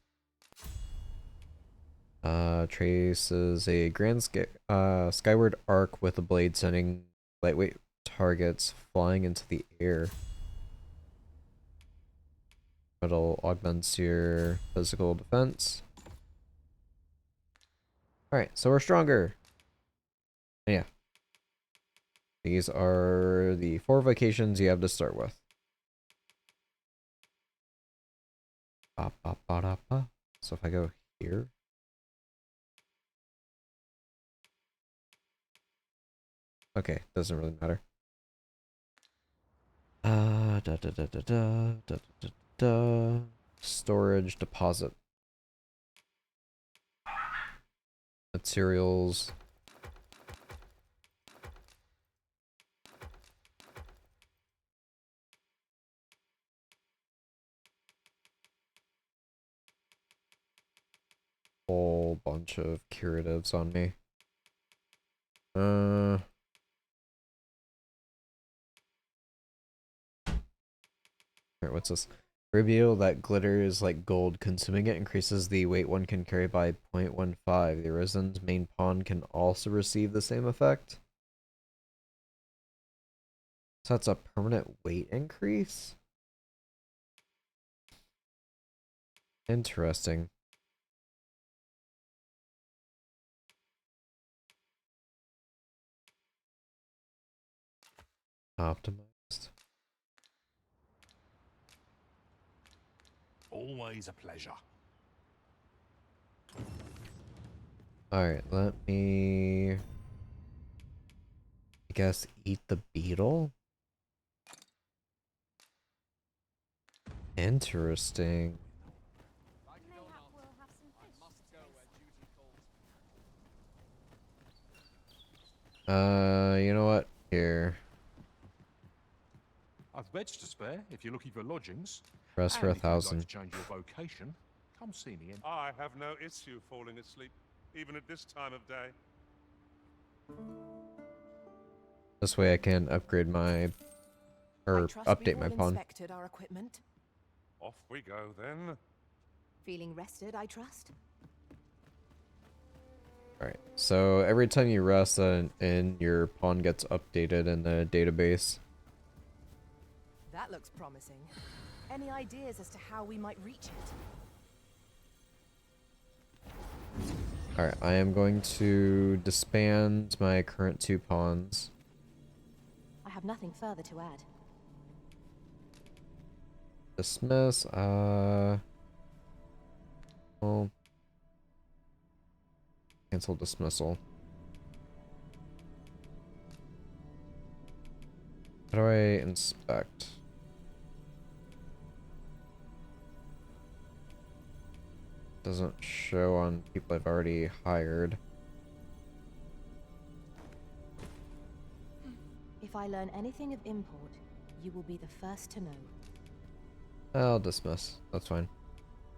Traces a grand skyward arc with a blade, sending lightweight targets flying into the air. Metal augments your physical defense. Alright, so we're stronger. Yeah. These are the 4 vocations you have to start with. So if I go here. Okay, doesn't really matter. Storage deposit. Materials. Whole bunch of curatives on me. Alright, what's this? Rubio that glitters like gold. Consuming it increases the weight one can carry by 0.15. The Arisen's main pawn can also receive the same effect. So that's a permanent weight increase? Interesting. Optimized. Always a pleasure. Alright, let me... I guess eat the beetle? Interesting. You know what? Here. I've beds to spare if you're looking for lodgings. Rest for And if you'd like 1,000. to change your vocation, come see me. I have no issue falling asleep, even at this time of day. This way I can upgrade my... or update my pawn. Inspected our equipment. Off we go then. Feeling rested, I trust? Alright, so every time you rest in your pawn gets updated in the database. That looks promising. Any ideas as to how we might reach it? Alright, I am going to disband my current 2 pawns. I have nothing further to add. Dismiss, well, cancel dismissal. How do I inspect? Doesn't show on people I've already hired. If I learn anything of import, you will be the first to know. I'll dismiss. That's fine.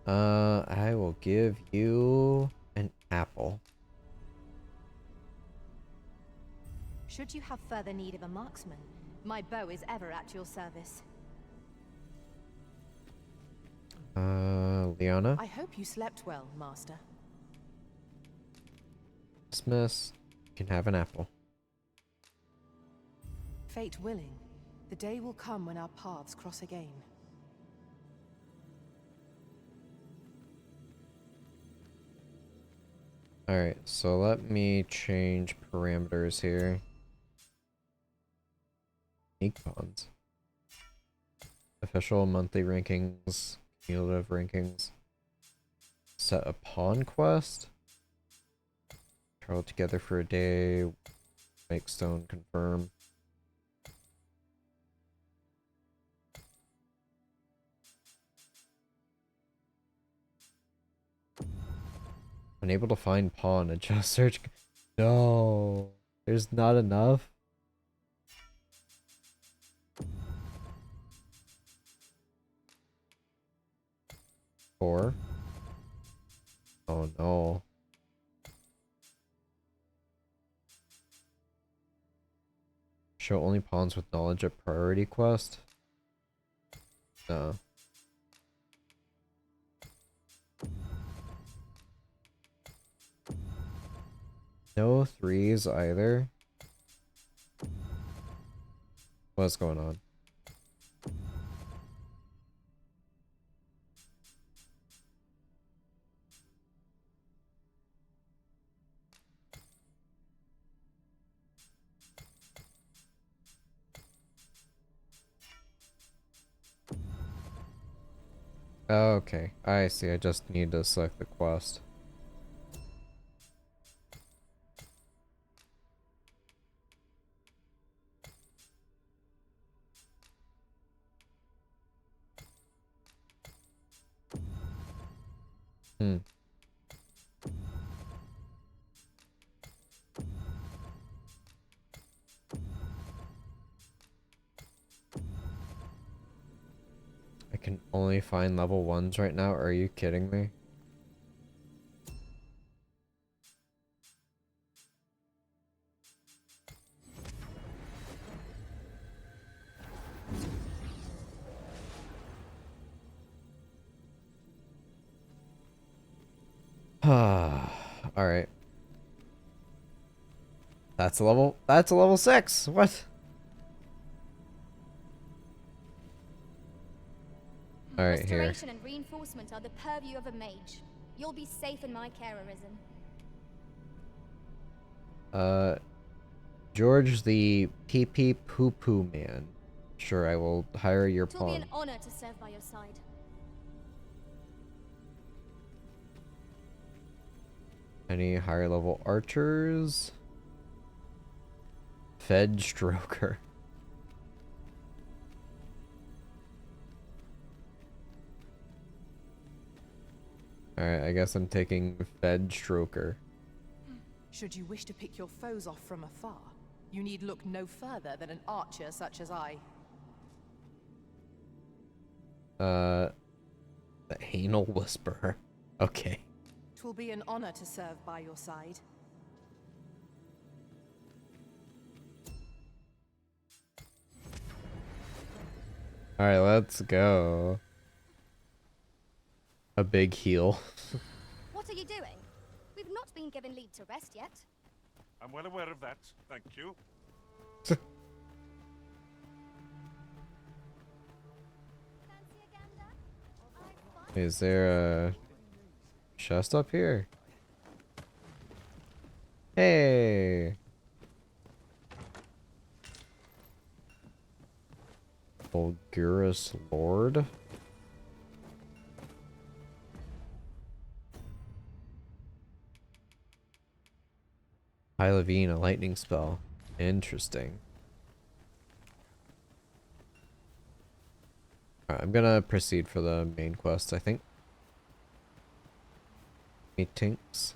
I will give you an apple. Should you have further need of a marksman, my bow is ever at your service. Liana? I hope you slept well, Master. Dismiss. You can have an apple. Fate willing, the day will come when our paths cross again. Alright, so let me change parameters here. Unique pawns. Official monthly rankings, cumulative rankings. Set a pawn quest. Travel together for a day. Make stone confirm. Unable to find pawn. Adjust search. No, there's not enough. Four. Oh no. Show only pawns with knowledge of priority quest. No. No threes either. What's going on? Okay, I see. I just need to select the quest. Hmm. I can only find level 1s right now. Are you kidding me? Alright. That's a level 6. What? Alright, here. Restoration and reinforcement are the purview of a mage. You'll be safe in my care, Arisen. George the pee-pee poo-poo man. Sure, I will hire your It will be pawn. an honor to serve by your side. Any higher level archers? Fed Stroker. Alright, I guess I'm taking Fed Stroker. Should you wish to pick your foes off from afar, you need look no further than an archer such as I. The Anal Whisperer. Okay. Twill be an honor to serve by your side. Alright, let's go. A big heal. What are you doing? We've not not been given leave to rest yet. I'm well aware of that, thank you. Is there a chest up here? Hey! Bulgurus Lord? High Levine, a lightning spell. Interesting. Alright, I'm gonna proceed for the main quest, I think. Meetings.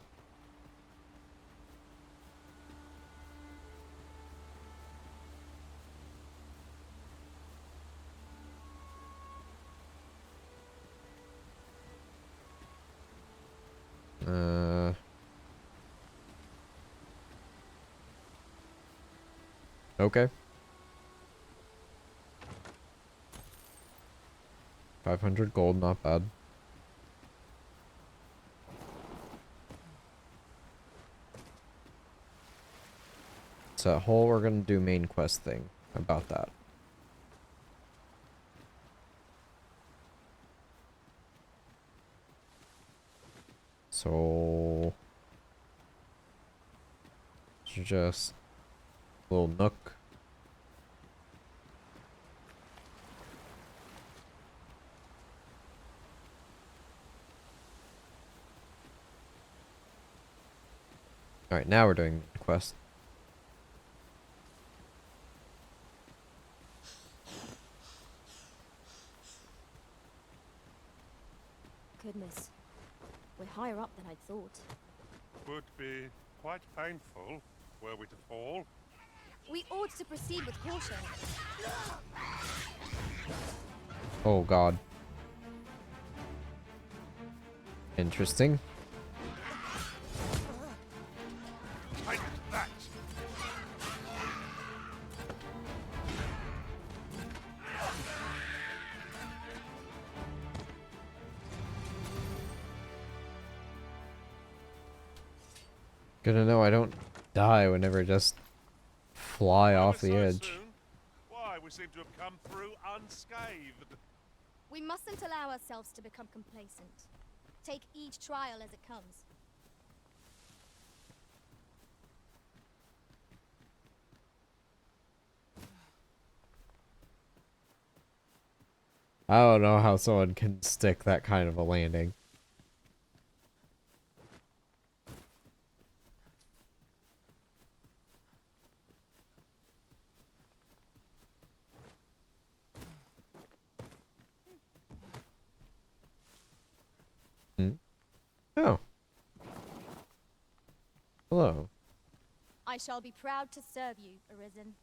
Okay. 500 gold, not bad. So whole we're gonna do main quest thing about that. So just a little nook. Alright, now we're doing quest. Goodness. We're higher up than I'd thought. Would be quite painful were we to fall. We ought to proceed with caution. Oh god. Interesting. Take that! Good to know I don't die whenever I just fly off the edge. Soon? Why, we seem to have come through unscathed. We mustn't allow ourselves to become complacent. Take each trial as it comes. I don't know how someone can stick that kind of a landing. Oh. Hello. I shall be proud to serve you, Arisen.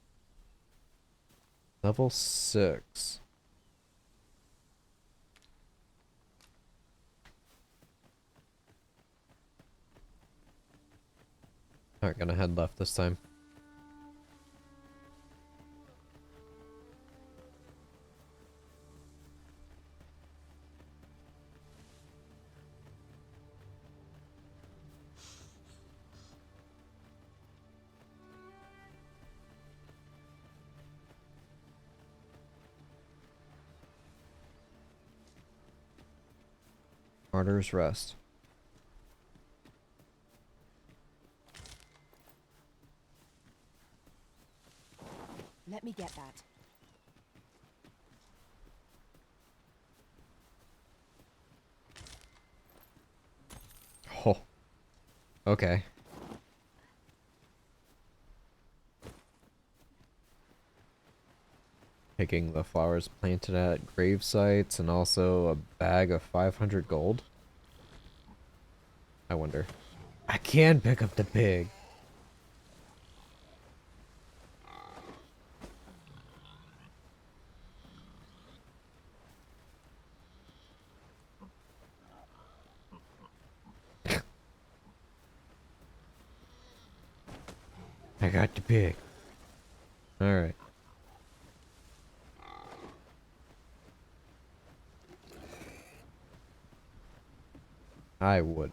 Level 6. Alright, gonna head left this time. Martyr's Rest. Let me get that. Oh. Okay. Picking the flowers planted at grave sites and also a bag of 500 gold. I wonder. I can pick up the pig. I got the pig. Alright. I wouldn't.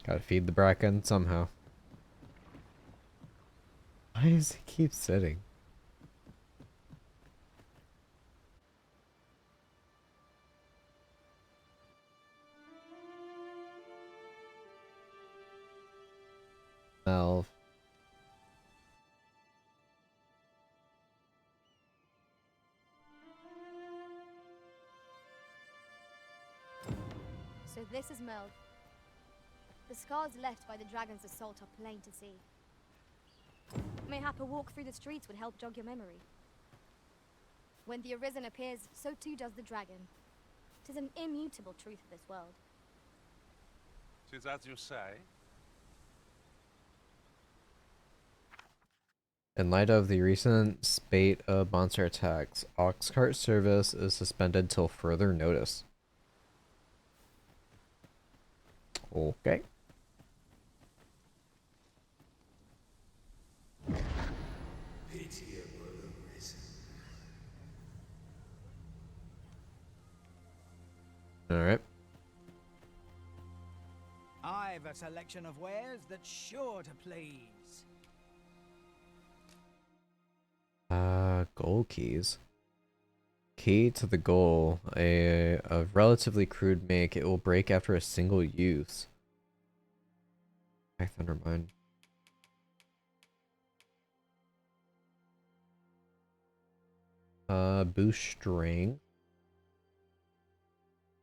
Gotta feed the bracken somehow. Why does he keep sitting? Melv. So this is Merl. The scars left by the dragon's assault are plain to see. Mayhap a walk through the streets would help jog your memory. When the Arisen appears, so too does the dragon. 'Tis an immutable truth of this world. 'Tis as you say. In light of the recent spate of monster attacks, Oxcart service is suspended till further notice. Okay. Pitiable Arisen. Alright. I've a selection of wares that's sure to please. Goal keys. Key to the goal. A relatively crude make. It will break after a single use. I Thundermind. Boost strength.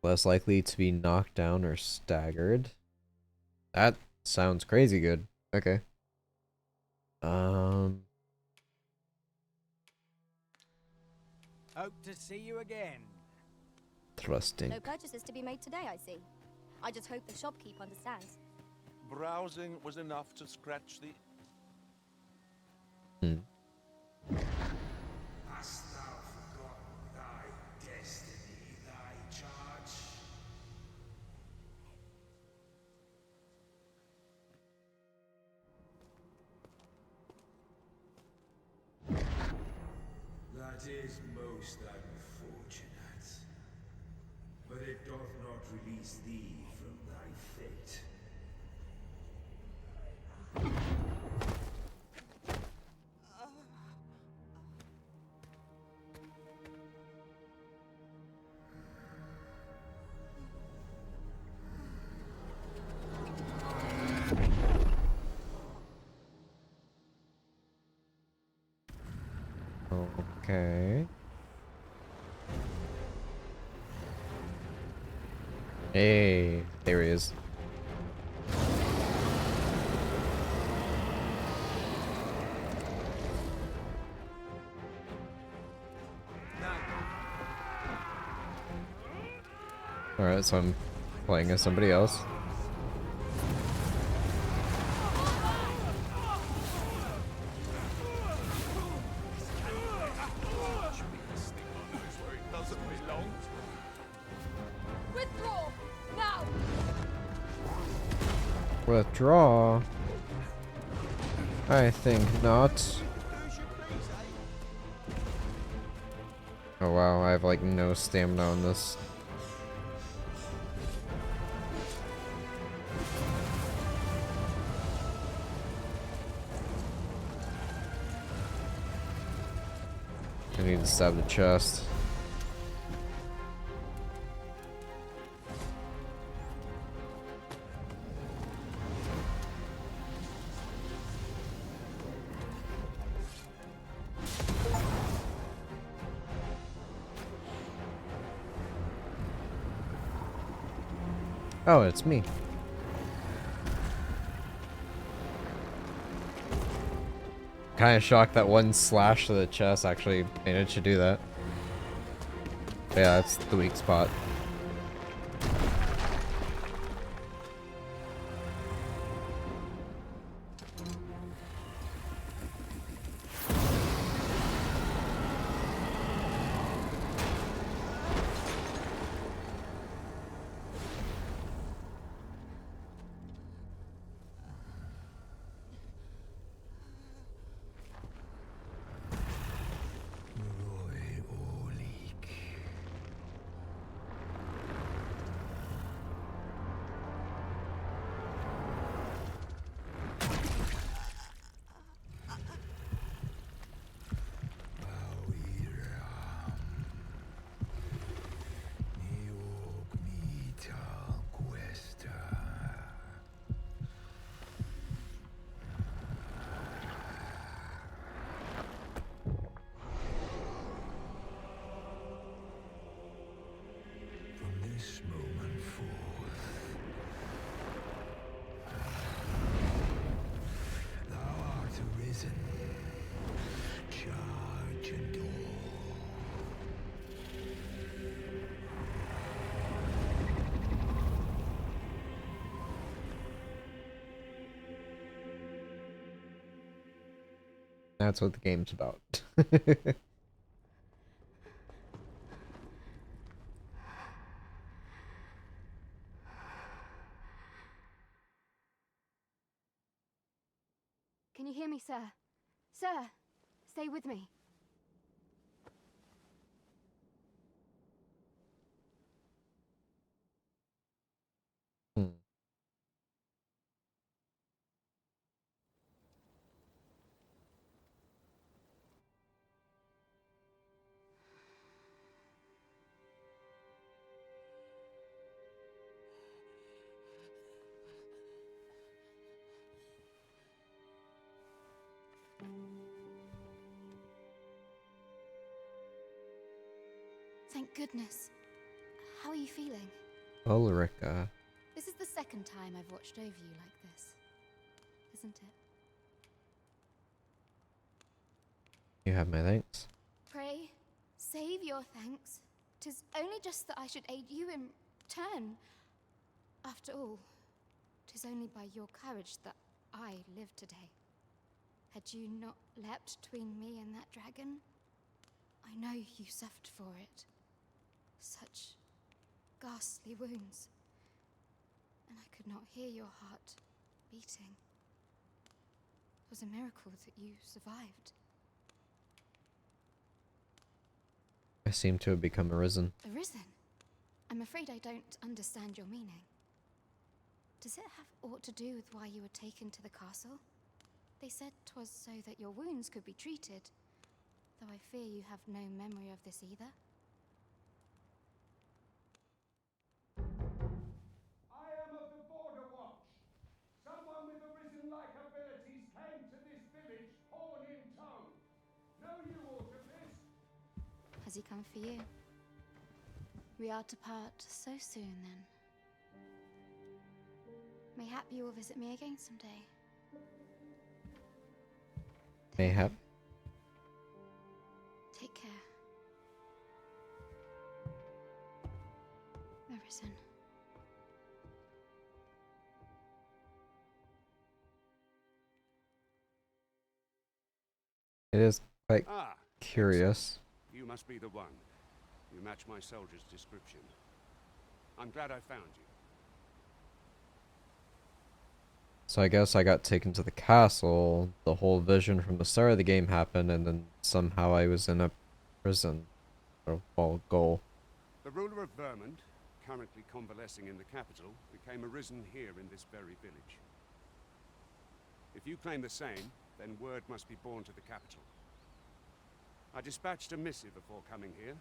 Less likely to be knocked down or staggered. That sounds crazy good. Okay. Hope to see you again. Thrusting. No purchases to be made today, I see. I just hope the shopkeep understands. Browsing was enough to scratch the... Hast thou forgotten thy destiny, thy charge? That is most unfortunate. But it doth not release thee from thy fate. Okay. Hey, there he is. Alright, so I'm playing as somebody else. Withdraw! Now! Withdraw? I think not. Oh wow, I have like no stamina on this. I need to stab the chest. Oh, it's me. Kind of shocked that one slash to the chest actually managed to do that. Yeah, that's the weak spot. That's what the game's about. Can you hear me, sir? Sir, stay with me. Hmm. Thank goodness. How are you feeling? Ulrika. This is the second time I've watched over you like this, isn't it? You have my thanks. Pray, save your thanks. 'Tis only just that I should aid you in turn. After all, 'tis only by your courage that I live today. Had you not leapt between me and that dragon, I know you suffered for it. Such ghastly wounds. And I could not hear your heart beating. It was a miracle that you survived. I seem to have become arisen. Arisen? I'm afraid I don't understand your meaning. Does it have aught to do with why you were taken to the castle? They said 'twas so that your wounds could be treated, though I fear you have no memory of this either. I am of the Border Watch. Someone with arisen-like abilities came to this village, horn in tow. Know you aught of this? Has he come for you? We are to part so soon, then. Mayhap you will visit me again someday. Mayhap. Take care. Arisen. It is quite Ah, curious. you must be the one. You match my soldier's description. I'm glad I found you. So I guess I got taken to the castle, the whole vision from the start of the game happened, and then somehow I was in a prison. Or, well, goal. The ruler of Vermont, currently convalescing in the capital, became arisen here in this very village. If you claim the same, then word must be borne to the capital. I dispatched a missive before coming here,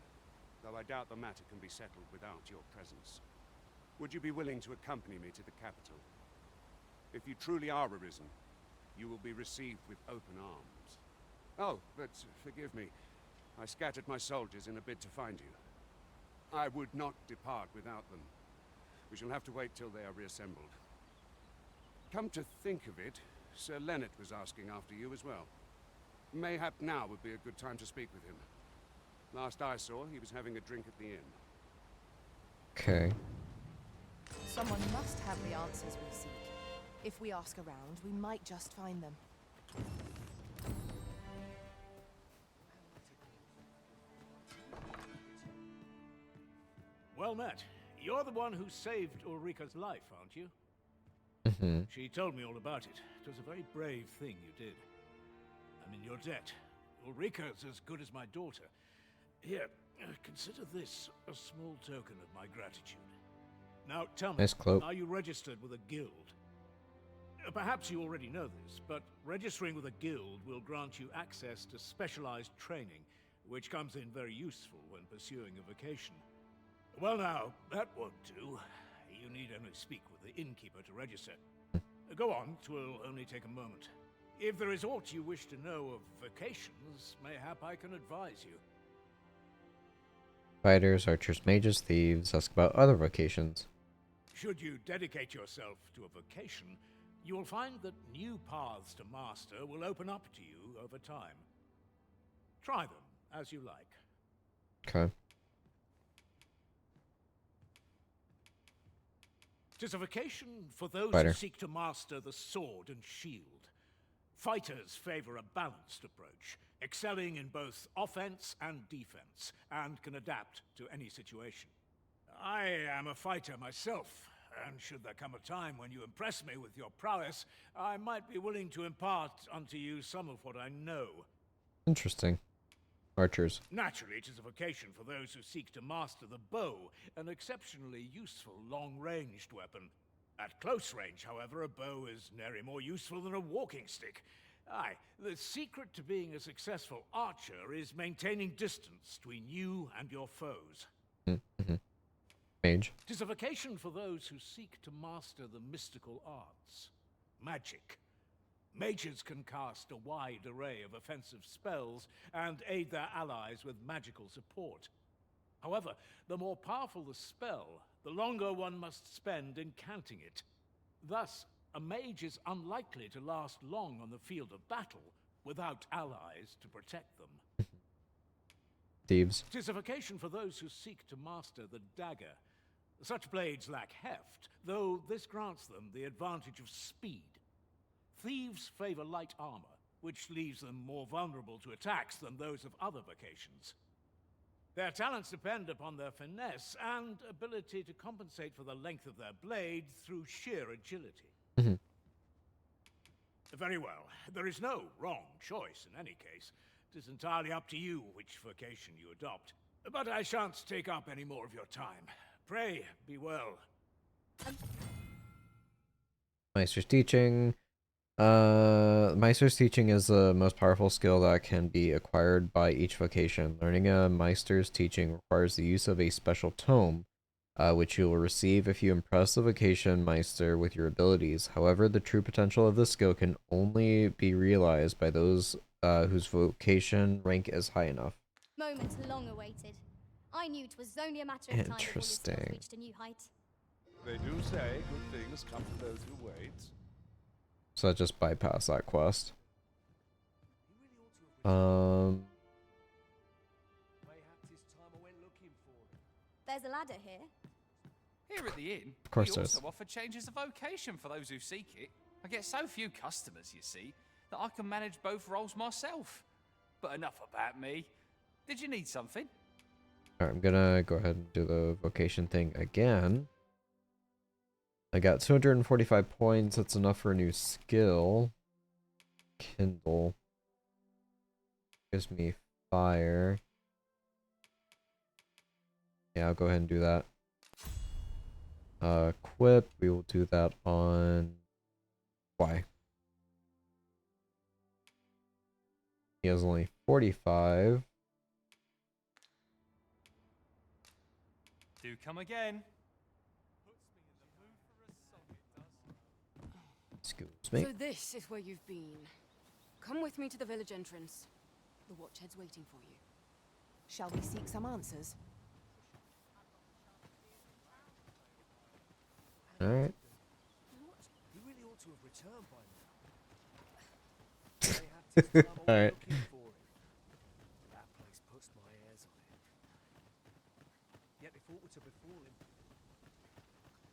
though I doubt the matter can be settled without your presence. Would you be willing to accompany me to the capital? If you truly are arisen, you will be received with open arms. Oh, but forgive me. I scattered my soldiers in a bid to find you. I would not depart without them. We shall have to wait till they are reassembled. Come to think of it, Sir Leonard was asking after you as well. Mayhap now would be a good time to speak with him. Last I saw, he was having a drink at the inn. Okay. Someone must have the answers we seek. If we ask around, we might just find them. Well met. You're the one who saved Ulrika's life, aren't you? Mm-hmm. She told me all about it. It was a very brave thing you did. I'm in your debt. Ulrika's as good as my daughter. Here, consider this a small token of my gratitude. Now, tell me, Nice cloak. are you registered with a guild? Perhaps you already know this, but registering with a guild will grant you access to specialized training, which comes in very useful when pursuing a vocation. Well now, that won't do. You need only speak with the innkeeper to register. Go on, 'twill only take a moment. If there is aught you wish to know of vocations, mayhap I can advise you. Fighters, archers, mages, thieves, ask about other vocations. Should you dedicate yourself to a vocation, you will find that new paths to master will open up to you over time. Try them as you like. Okay. 'Tis a vocation for those Fighter. who seek to master the sword and shield. Fighters favor a balanced approach, excelling in both offense and defense, and can adapt to any situation. I am a fighter myself, and should there come a time when you impress me with your prowess, I might be willing to impart unto you some of what I know. Interesting. Archers. Naturally, it is a vocation for those who seek to master the bow, an exceptionally useful long-ranged weapon. At close range, however, a bow is nary more useful than a walking stick. Aye, the secret to being a successful archer is maintaining distance between you and your foes. Mm-hmm. Mage. It is a vocation for those who seek to master the mystical arts. Magic. Mages can cast a wide array of offensive spells and aid their allies with magical support. However, the more powerful the spell, the longer one must spend in counting it. Thus, a mage is unlikely to last long on the field of battle without allies to protect them. Thieves. It is a vocation for those who seek to master the dagger. Such blades lack heft, though this grants them the advantage of speed. Thieves favor light armor, which leaves them more vulnerable to attacks than those of other vocations. Their talents depend upon their finesse and ability to compensate for the length of their blade through sheer agility. Mm-hmm. Very well. There is no wrong choice in any case. It is entirely up to you which vocation you adopt. But I shan't take up any more of your time. Pray, be well. Meister's teaching. Meister's teaching is the most powerful skill that can be acquired by each vocation. Learning a Meister's teaching requires the use of a special tome, which you will receive if you impress the vocation Meister with your abilities. However, the true potential of this skill can only be realized by those whose vocation rank is high enough. Moment long awaited. I knew it was only a matter of time before your skills reached a new height. They do say good things come to those who wait. So I just bypass that quest. There's a ladder here. Here at the inn, Of course we there's. also offer changes of vocation for those who seek it. I get so few customers, you see, that I can manage both roles myself. But enough about me. Did you need something? Alright, I'm gonna go ahead and do the vocation thing again. I got 245 points. That's enough for a new skill. Kindle. Gives me fire. Yeah, I'll go ahead and do that. Equip. We will do that on... Why? He has only 45. Do come again. Excuse me. So this is where you've been. Come with me to the village entrance. The watchhead's waiting for you. Shall we seek some answers? Alright. He really ought to have returned by now. Alright. That place puts my hairs on it. Yet they thought we're to befall him.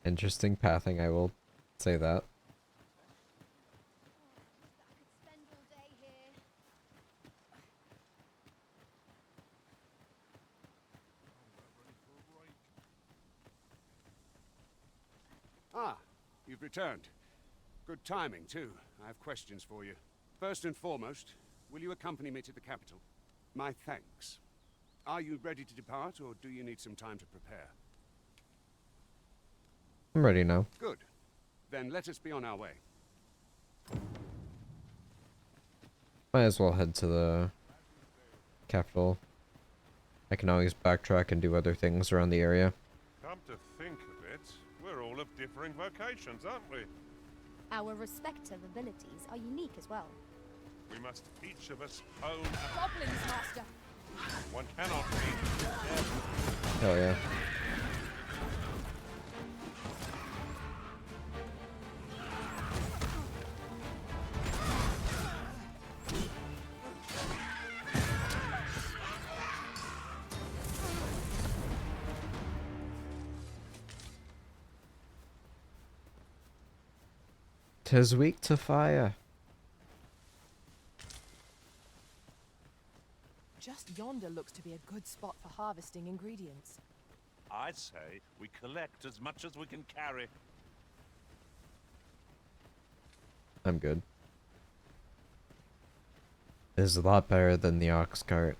Interesting pathing, I will say that. Spend all day here. Ah, you've returned. Good timing, too. I have questions for you. First and foremost, will you accompany me to the capital? My thanks. Are you ready to depart, or do you need some time to prepare? I'm ready now. Good. Then let us be on our way. Might as well head to the capital. I can always backtrack and do other things around the area. Come to think of it, we're all of differing vocations, aren't we? Our respective abilities are unique as well. We must each of us own Goblins, master. one cannot be. Hell yeah. Tis weak to fire. Yonder looks to be a good spot for harvesting ingredients. I say we collect as much as we can carry. I'm good. This is a lot better than the ox cart.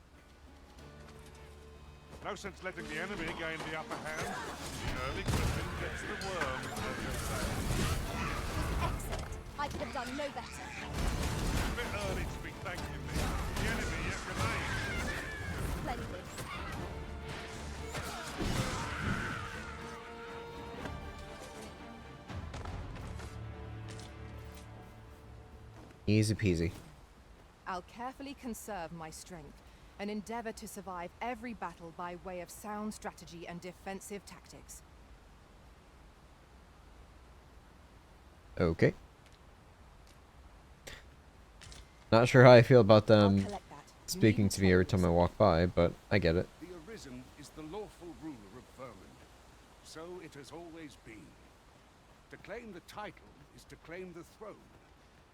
No sense letting the enemy gain the upper hand. The early griffin gets the worm, as they say. Excellent. I could have done no better. A bit early to be thanking me. The enemy yet remains. Splendid. Easy peasy. I'll carefully conserve my strength and endeavor to survive every battle by way of sound strategy and defensive tactics. Okay. Not sure how I feel about them speaking to me every time I walk by, but I get it. The Arisen is the lawful ruler of Vermund. So it has always been. To claim the title is to claim the throne.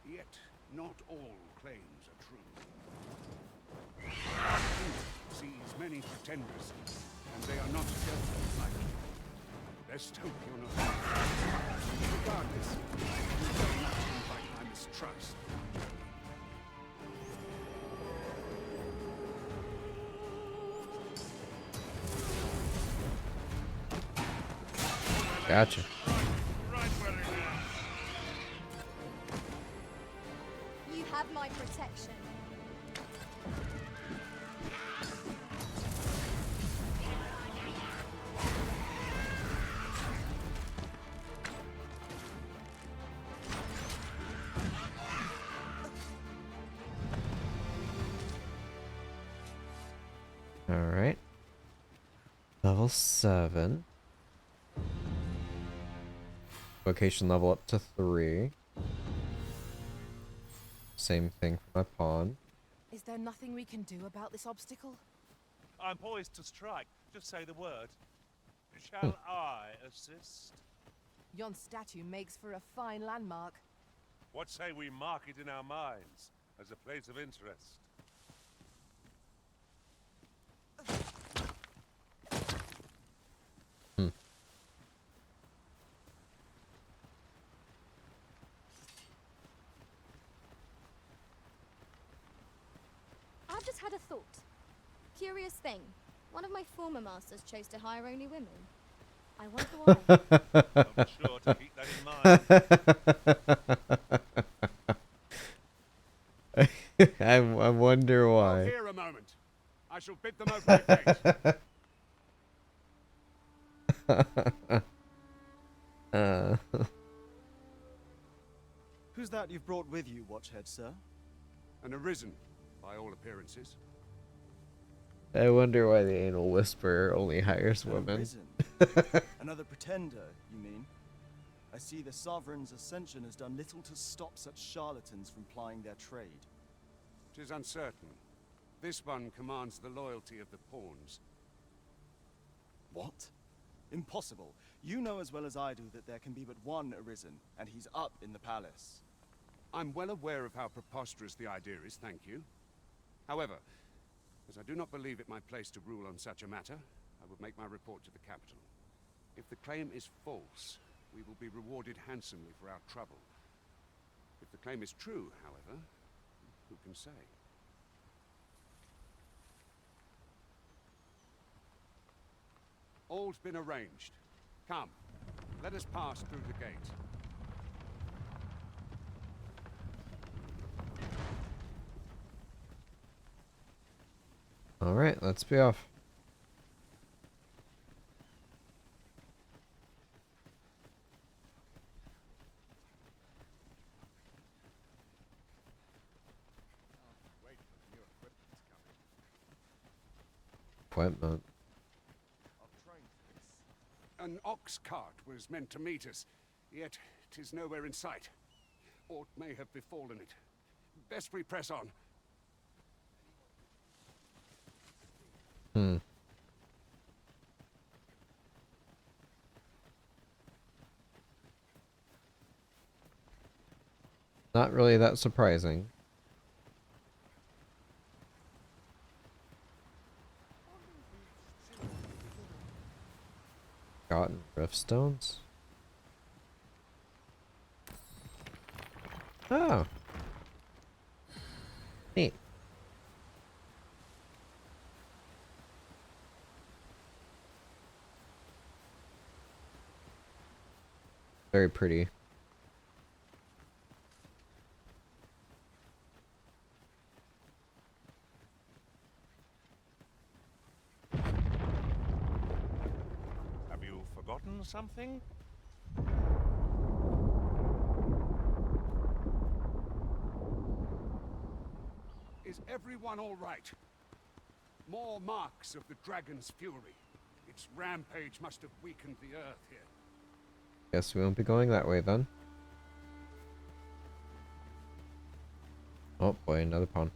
Yet, not all claims are true. Our kingdom sees many pretenders, and they are not dealt with lightly. Best hope you're not. Regardless, you don't not invite my mistrust. Gotcha. You have my protection. Alright. Level 7. Vocation level up to 3. Same thing for my pawn. Is there nothing we can do about this obstacle? I'm poised to strike. Just say the word. Shall I assist? Yon statue makes for a fine landmark. What say we mark it in our minds as a place of interest? I've just had a thought. Curious thing. One of my former masters chose to hire only women. I wonder why. I'm sure to keep that in mind. I wonder why. Here a moment. I shall bid them open the gate. Who's that you've brought with you, Watchhead, sir? An Arisen, by all appearances. I wonder why the Anal Whisperer only hires women. Arisen? Another pretender, you mean? I see the Sovereign's ascension has done little to stop such charlatans from plying their trade. 'Tis uncertain. This one commands the loyalty of the pawns. What? Impossible. You know as well as I do that there can be but one Arisen, and he's up in the palace. I'm well aware of how preposterous the idea is, thank you. However, as I do not believe it my place to rule on such a matter, I will make my report to the capital. If the claim is false, we will be rewarded handsomely for our trouble. If the claim is true, however, who can say? All's been arranged. Come, let us pass through the gate. Alright, let's be off. Equipment. An ox cart was meant to meet us, yet 'tis nowhere in sight. Aught may have befallen it. Best we press on. Not really that surprising. Rift stones? Oh. Neat. Very pretty. Have you forgotten something? Is everyone all right? More marks of the dragon's fury. Its rampage must have weakened the earth here. Guess we won't be going that way then. Oh boy, another pawn.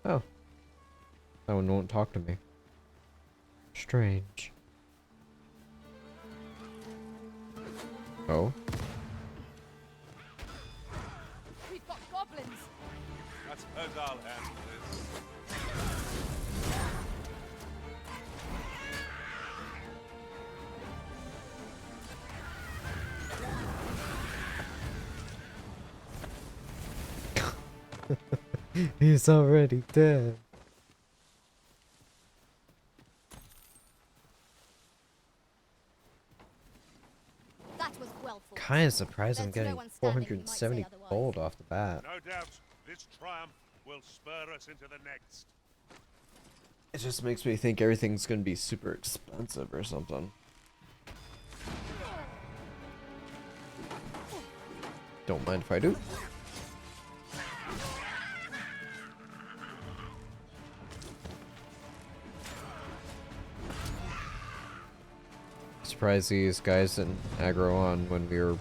Oh. That one won't talk to me. Strange. Oh. We've got goblins. I suppose I'll handle this. He's already dead. That was well fought. Kind of surprised I'm There's no getting one standing who might 470 say otherwise. gold off the bat. No doubt this triumph will spur us into the next. It just makes me think everything's gonna be super expensive or something. Don't mind if I do. Surprised these guys didn't aggro on when we were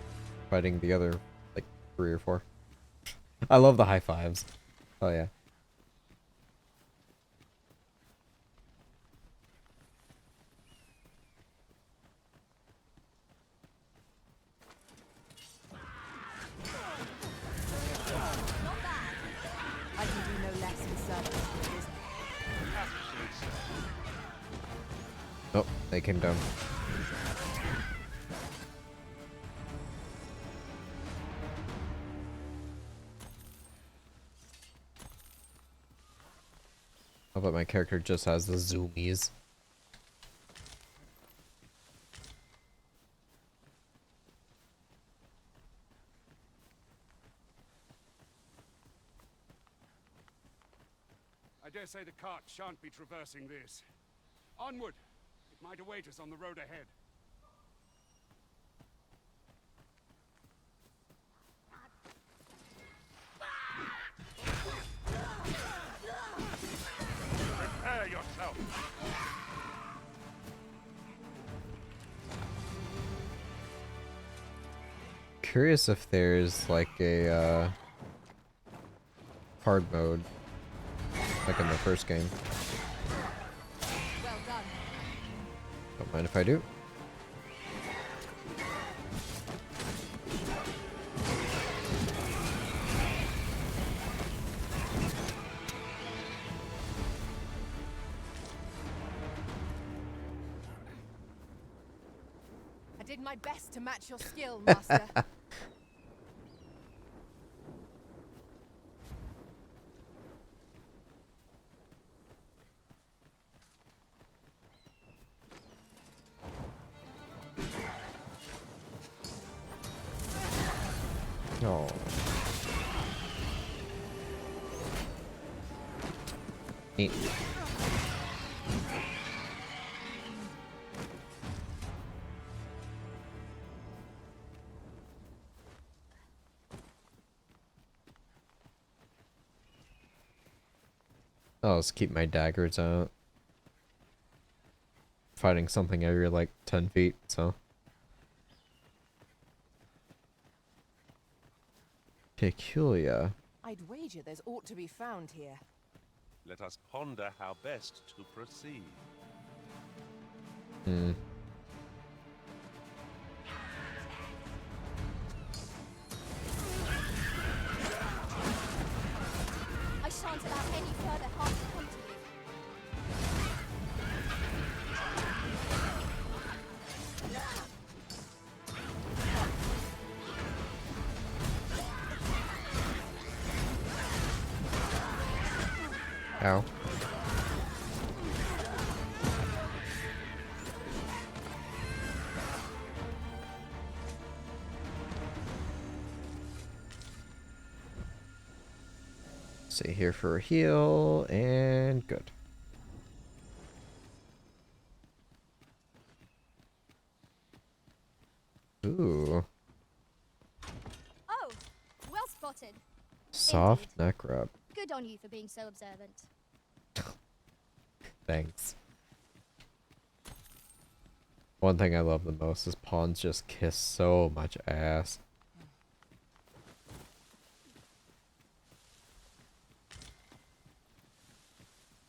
fighting the other, like, 3 or 4. I love the high fives. Oh yeah. I can do no less in service to the business. Oh, they came down. I bet my character just has the zoomies. I dare say the cart shan't be traversing this. Onward! It might await us on the road ahead. Prepare yourself. Curious if there's like a hard mode like in the first game. Well done. Don't mind if I do. I did my best to match your skill, Master. Oh. Neat. I'll just keep my daggers out. Fighting something every like 10 feet, so. Peculiar. I'd wager there's ought to be found here. Let us ponder how best to proceed. Hmm. I shan't allow any further harm to come to you. Ow. Stay here for a heal, and good. Ooh. Oh, well spotted. Soft neck rub. Good on you for being so observant. Thanks. One thing I love the most is pawns just kiss so much ass.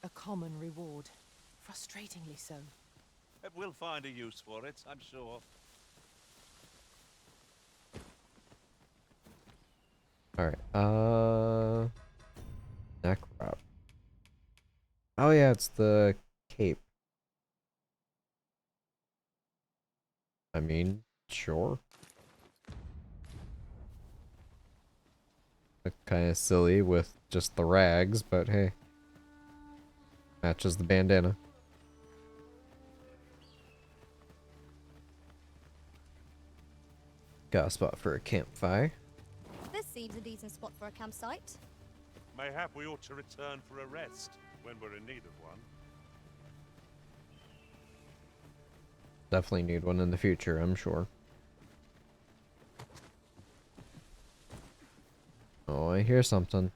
A common reward. Frustratingly so. We'll find a use for it, I'm sure. Alright, neck wrap. Oh yeah, it's the cape. I mean, sure. Kind of silly with just the rags, but hey. Matches the bandana. Got a spot for a campfire. This seems a decent spot for a campsite. Mayhap we ought to return for a rest when we're in need of one. Definitely need one in the future, I'm sure. Oh, I hear something.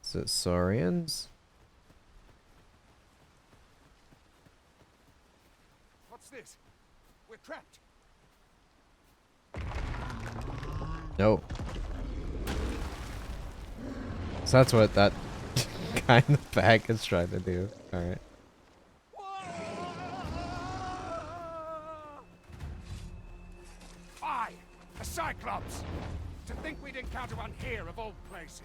Is it Saurians? What's this? We're trapped. Nope. So that's what that guy in the back is trying to do. Alright. Aye, a Cyclops! To think we'd encounter one here of all places.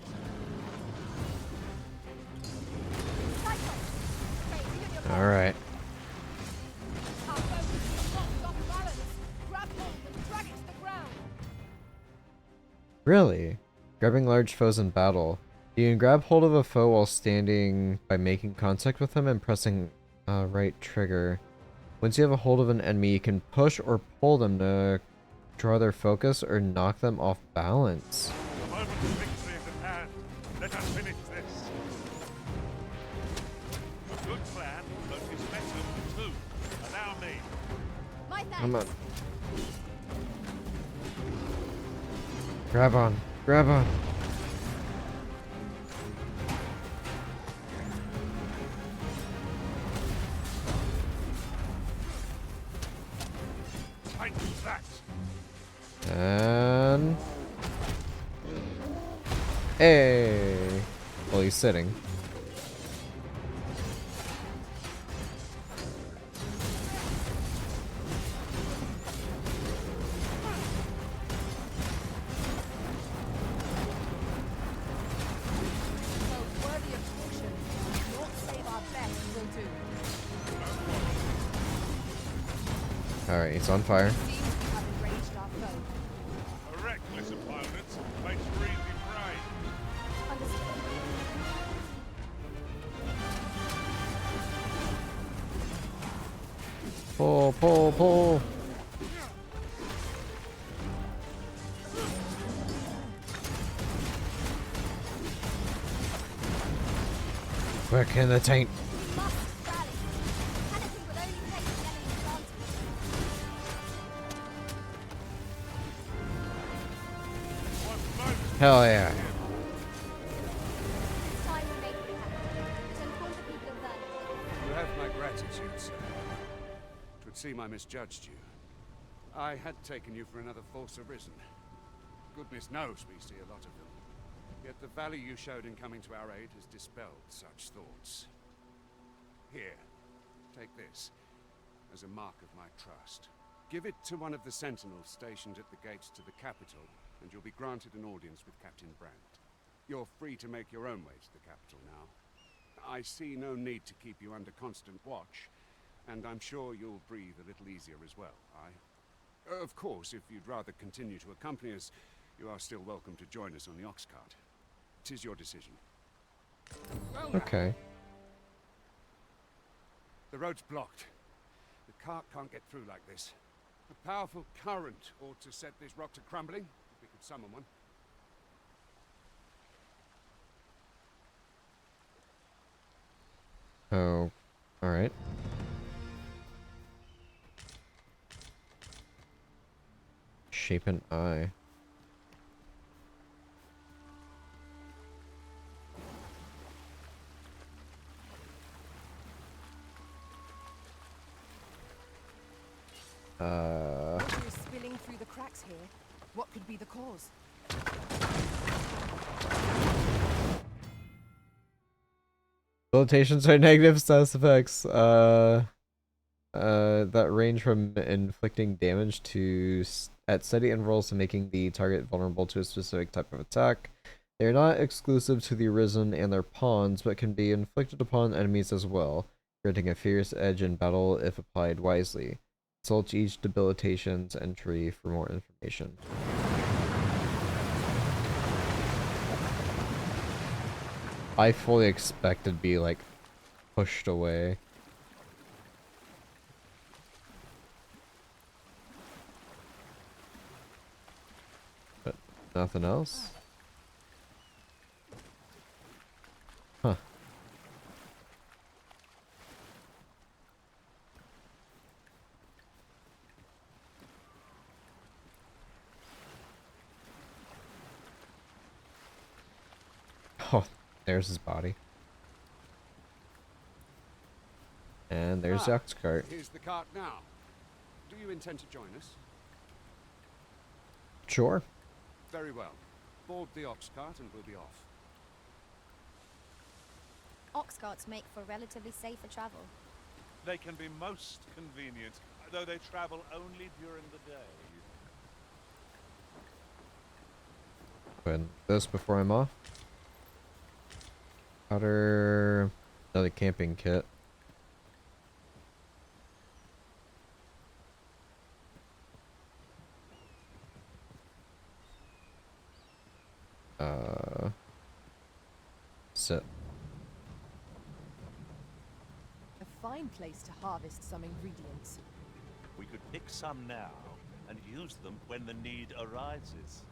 Alright. Our boat is knocked off balance. Grab hold and drag it to the ground. Really? Grabbing large foes in battle. You can grab hold of a foe while standing by making contact with them and pressing right trigger. Once you have a hold of an enemy, you can push or pull them to draw their focus or knock them off balance. The moment of victory is at hand. Let us finish this. A good plan, but it's better with two. Allow me. My thanks. Come on. Grab on. Grab on. Tighten that. And... Hey! Well, he's sitting. Both worthy of caution. Not save our best will do. Alright, he's on fire. Seems we have enraged our foe. A reckless opponent makes for easy prey. Understood. Pull, pull, pull! Quick in the taint. We must rally. Panicking will only take the enemy's advantage. Hell yeah. It's time we make it happen. To inform the people of Vernon. You have my gratitude, sir. Twould seem I misjudged you. I had taken you for another false arisen. Goodness knows we see a lot of them. Yet the value you showed in coming to our aid has dispelled such thoughts. Here, take this, as a mark of my trust. Give it to one of the sentinels stationed at the gates to the capital, and you'll be granted an audience with Captain Brandt. You're free to make your own way to the capital now. I see no need to keep you under constant watch, and I'm sure you'll breathe a little easier as well, Of course, if you'd rather continue to accompany us, you are still welcome to join us on the ox cart. 'Tis your decision. Okay. The road's blocked. The cart can't get through like this. A powerful current ought to set this rock to crumbling, if we could summon one. Oh, alright. Shape an eye. Water is spilling through the cracks here. What could be the cause? Debilitations are negative status effects. That range from inflicting damage to at steady intervals to making the target vulnerable to a specific type of attack. They are not exclusive to the Arisen and their pawns, but can be inflicted upon enemies as well, granting a fierce edge in battle if applied wisely. Consult each debilitations entry for more information. I fully expected to be like pushed away. But nothing else? Huh. Oh, there's his body. And there's the ox cart. Here's the cart now. Do you intend to join us? Sure. Very well. Board the ox cart and we'll be off. Ox carts make for relatively safer travel. They can be most convenient, though they travel only during the day. Put this before I'm off. Powder. Another camping kit. Sit. A fine place to harvest some ingredients. We could pick some now and use them when the need arises.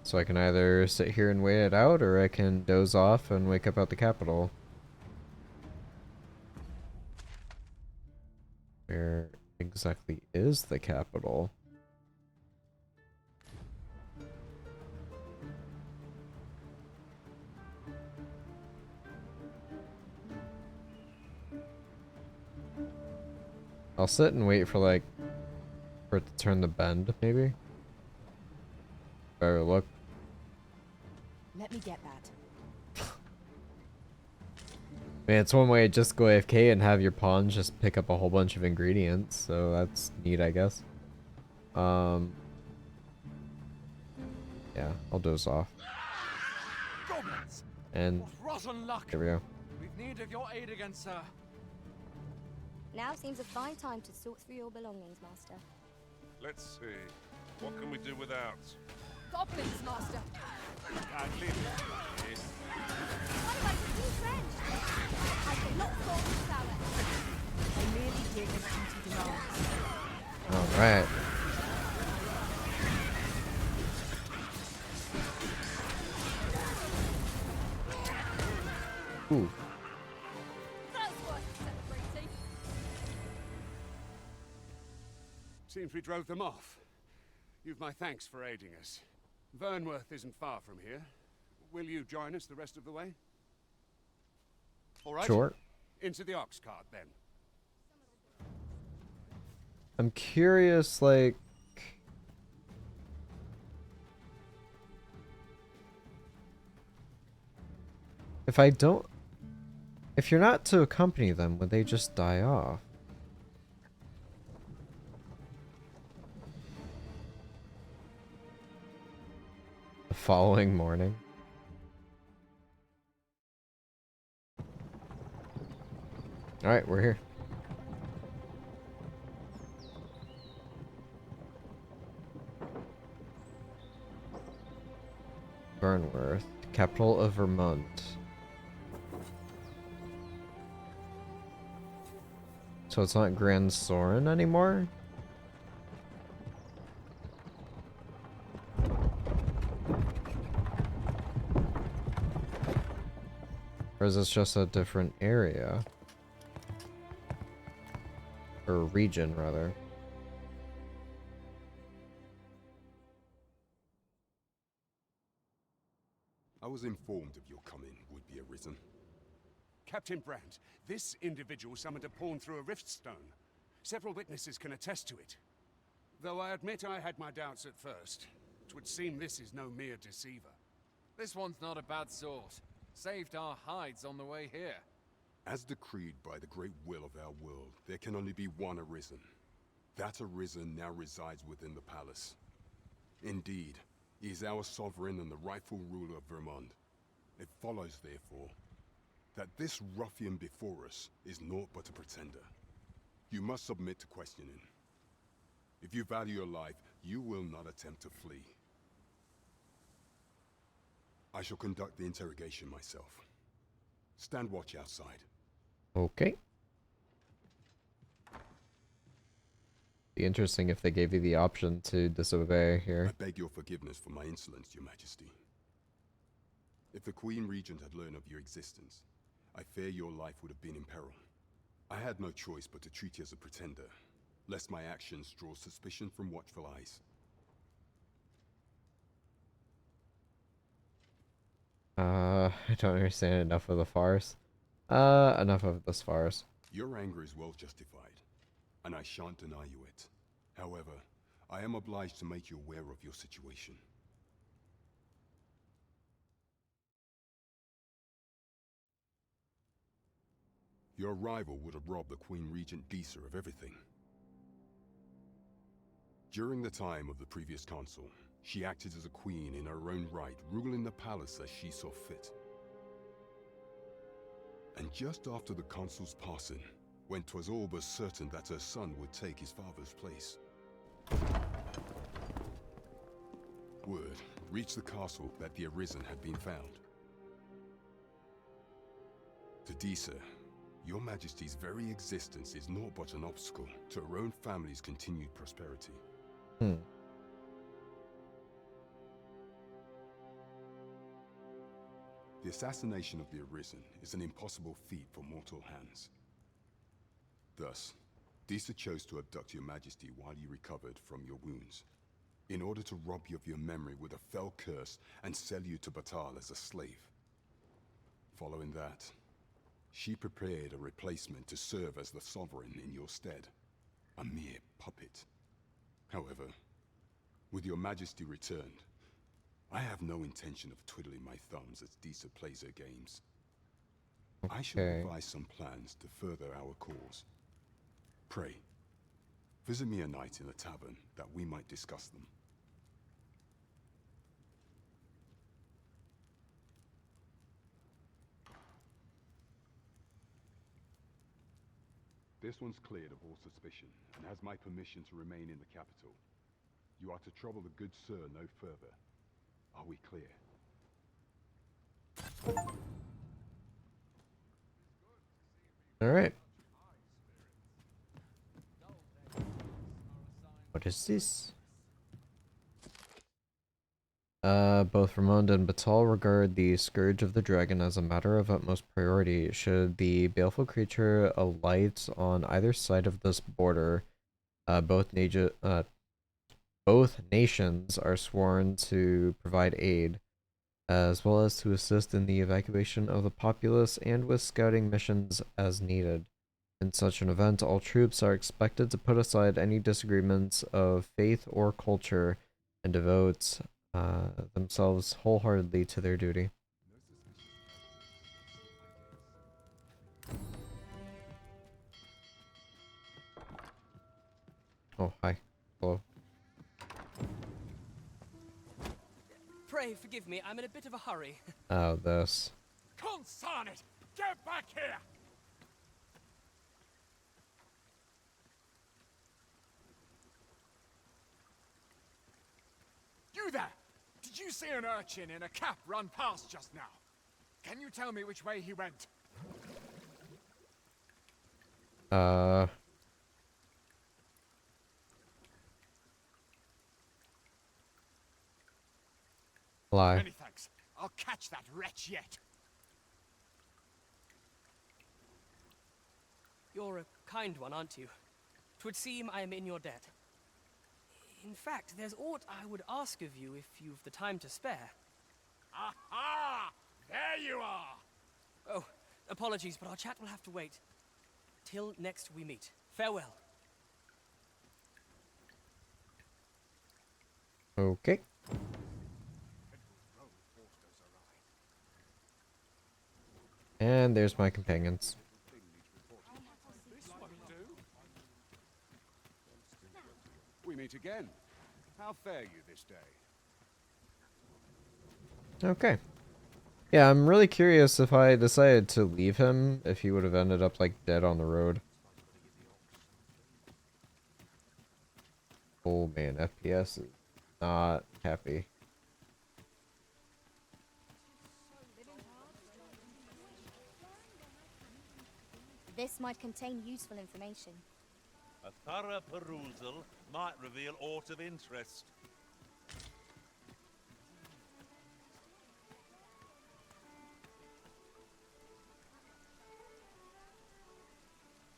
So I can either sit here and wait it out, or I can doze off and wake up at the capital. Where exactly is the capital? I'll sit and wait for like for it to turn the bend, maybe. Better look. Let me get that. Man, it's one way to just go AFK and have your pawns just pick up a whole bunch of ingredients, so that's neat, I guess. Yeah, I'll doze off. Goblins! And What rotten luck! there we go. We've need of your aid against her. Now seems a fine time to sort through your belongings, Master. Let's see. What can we do without? Goblins, Master. Can't leave it like this. What about the new trench? I cannot solve this hour. I merely dig as duty demands. Alright. Ooh. That's worth celebrating. Seems we drove them off. You've my thanks for aiding us. Vernworth isn't far from here. Will you join us the rest of the way? All right. Sure. Into the ox cart, then. I'm curious, like... If I don't... If you're not to accompany them, would they just die off? The following morning? Alright, we're here. Burnworth, capital of Vermont. So it's not Grand Soren anymore? Or is this just a different area? Or region, rather. I was informed of your coming, would-be Arisen. Captain Brandt, this individual summoned a pawn through a rift stone. Several witnesses can attest to it. Though I admit I had my doubts at first. 'Twould seem this is no mere deceiver. This one's not a bad sort. Saved our hides on the way here. As decreed by the great will of our world, there can only be one Arisen. That Arisen now resides within the palace. Indeed, he is our sovereign and the rightful ruler of Vermont. It follows, therefore, that this ruffian before us is naught but a pretender. You must submit to questioning. If you value your life, you will not attempt to flee. I shall conduct the interrogation myself. Stand watch outside. Okay. Be interesting if they gave you the option to disobey here. I beg your forgiveness for my insolence, Your Majesty. If the Queen Regent had learned of your existence, I fear your life would have been in peril. I had no choice but to treat you as a pretender, lest my actions draw suspicion from watchful eyes. I don't understand enough of the farce. Enough of this farce. Your anger is well justified, and I shan't deny you it. However, I am obliged to make you aware of your situation. Your arrival would have robbed the Queen Regent Disa of everything. During the time of the previous consul, she acted as a queen in her own right, ruling the palace as she saw fit. And just after the consul's passing, when 'twas all but certain that her son would take his father's place, word reached the castle that the Arisen had been found. To Disa, your Majesty's very existence is naught but an obstacle to her own family's continued prosperity. The assassination of the Arisen is an impossible feat for mortal hands. Thus, Disa chose to abduct your Majesty while you recovered from your wounds, in order to rob you of your memory with a fell curse and sell you to Batal as a slave. Following that, she prepared a replacement to serve as the sovereign in your stead, a mere puppet. However, with your Majesty returned, I have no intention of twiddling my thumbs as Disa plays her games. I shall devise some plans to further our cause. Pray, visit me a night in the tavern that we might discuss them. This one's cleared of all suspicion and has my permission to remain in the capital. You are to trouble the good sir no further. Are we clear? Alright. What is this? Both Ramond and Batal regard the Scourge of the Dragon as a matter of utmost priority. Should the baleful creature alight on either side of this border, both nations are sworn to provide aid, as well as to assist in the evacuation of the populace and with scouting missions as needed. In such an event, all troops are expected to put aside any disagreements of faith or culture and devote themselves wholeheartedly to their duty. Oh, hi. Hello. Pray forgive me, I'm in a bit of a hurry. Oh, this. Consign it! Get back here! You there! Did Did you see an urchin in a cap run past just now? Can you tell me which way he went? Lie. Many thanks. I'll catch that wretch yet. You're a kind one, aren't you? 'Twould seem I am in your debt. In fact, there's aught I would ask of you if you've the time to spare. Aha! There you are! Oh, apologies, but our chat will have to wait. Till next we meet. Farewell. Okay. And there's my companions. We meet again. How fare you this day? Okay. Yeah, I'm really curious if I decided to leave him, if he would have ended up, like, dead on the road. Oh man, FPS is not happy. This might contain useful information. A thorough perusal might reveal aught of interest.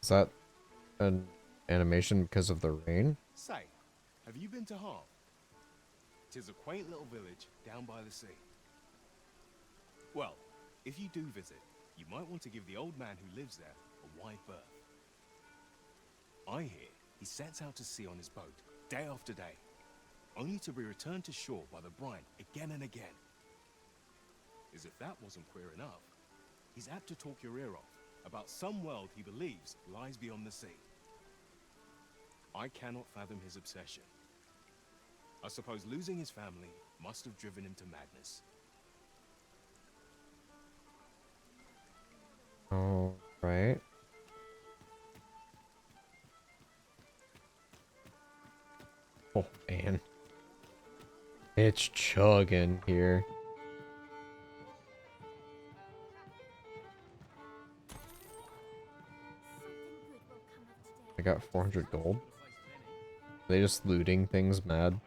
Is that an animation because of the rain? Say, have you been to Harp? 'Tis a quaint little village down by the sea. Well, if you do visit, you might want to give the old man who lives there a wide berth. I hear he sets out to sea on his boat, day after day, only to be returned to shore by the brine again and again. As if that wasn't queer enough, he's apt to talk your ear off about some world he believes lies beyond the sea. I cannot fathom his obsession. I suppose losing his family must have driven him to madness. All right. Oh man, it's chugging here. I got 400 gold. Are they just looting things mad?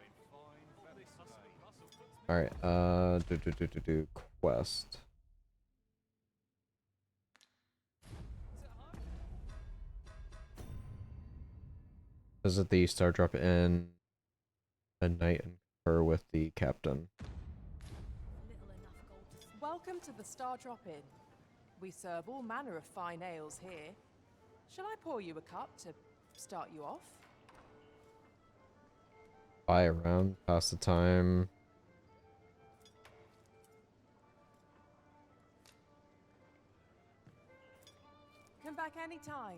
Alright, quest. Visit the Star Drop Inn at night and confer with the captain. Welcome to the Star Drop Inn. We serve all manner of fine ales here. Shall I pour you a cup to start you off? Buy around, pass the time. Come back anytime.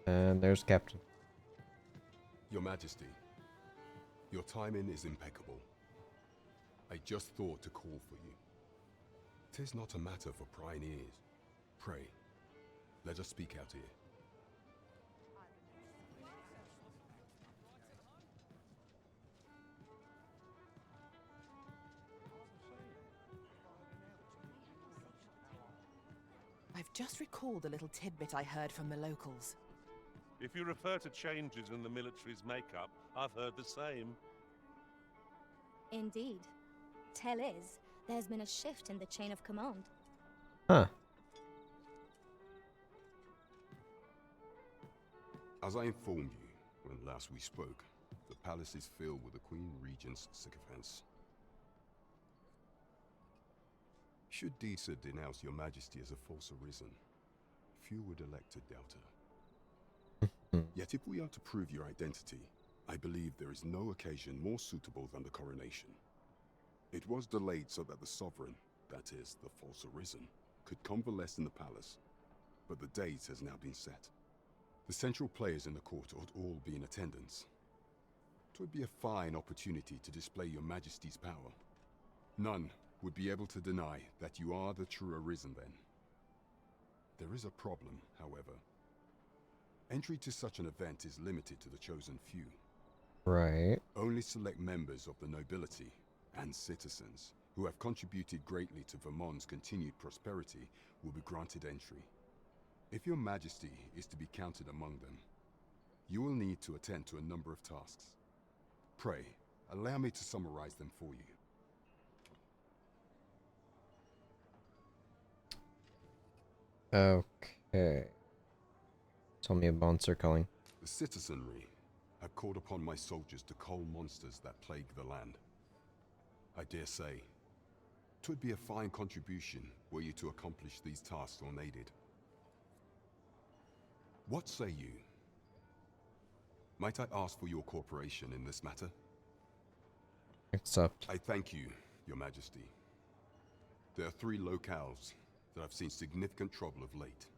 And there's Captain. Your Majesty, your timing is impeccable. I just thought to call for you. 'Tis not a matter for prying ears. Pray, let us speak out here. I've just recalled a little tidbit I heard from the locals. If you refer to changes in the military's makeup, I've heard the same. Indeed. Tell is, there's been a shift in the chain of command. Huh. As I informed you when last we spoke, the palace is filled with the Queen Regent's sycophants. Should Disa denounce your Majesty as a false arisen, few would elect to doubt her. Yet if we are to prove your identity, I believe there is no occasion more suitable than the coronation. It was delayed so that the sovereign, that is, the false arisen, could convalesce in the palace, but the date has now been set. The central players in the court ought all be in attendance. 'Twould be a fine opportunity to display your Majesty's power. None would be able to deny that you are the true arisen then. There is a problem, however. Entry to such an event is limited to the chosen few. Right. Only select members of the nobility and citizens who have contributed greatly to Vermont's continued prosperity will be granted entry. If your majesty is to be counted among them, you will need to attend to a number of tasks. Pray, allow me to summarize them for you. Okay. Tell me about circling. The citizenry have called upon my soldiers to cull monsters that plague the land. I dare say, 'twould be a fine contribution were you to accomplish these tasks unaided. What say you? Might I ask for your cooperation in this matter? Accept. I thank you, Your Majesty. There are 3 locales that have seen significant trouble of late.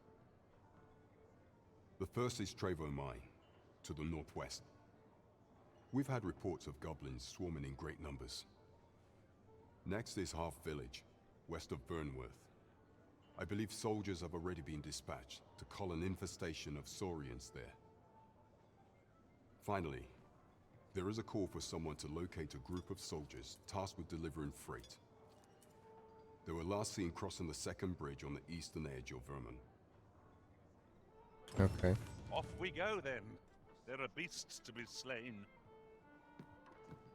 The first is Trevo Mine, to the northwest. We've had reports of goblins swarming in great numbers. Next is Half Village, west of Burnworth. I believe soldiers have already been dispatched to cull an infestation of saurians there. Finally, there is a call for someone to locate a group of soldiers tasked with delivering freight. They were last seen crossing the second bridge on the eastern edge of Vermont. Okay. Off we go then. There are beasts to be slain.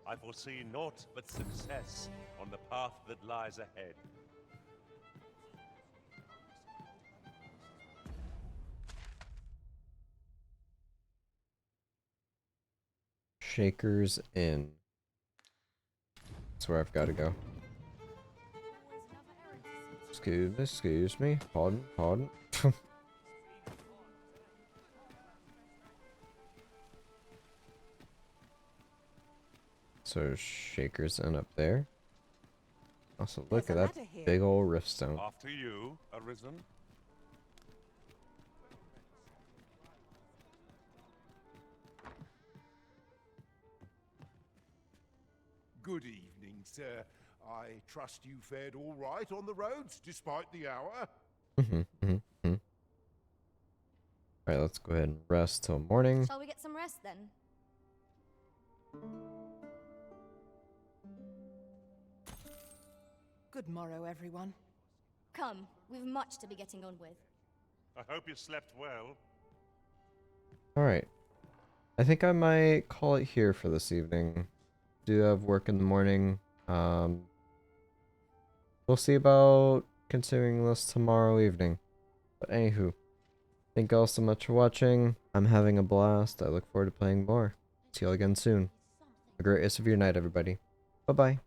I foresee naught but success on the path that lies ahead. Shakers Inn. That's where I've got to go. Excuse me. Pardon. So Shakers Inn up there. Also, look at that big old riftstone. After you, Arisen. Good evening, sir. I trust you fared all right on the roads, despite the hour. Alright, let's go ahead and rest till morning. Shall we get some rest then? Good morrow, everyone. Come, we've much to be getting on with. I hope you slept well. Alright. I think I might call it here for this evening. Do have work in the morning. We'll see about continuing this tomorrow evening. But anywho, thank you all so much for watching. I'm having a blast. I look forward to playing more. See you all again soon. Have a great rest of your night, everybody. Bye-bye.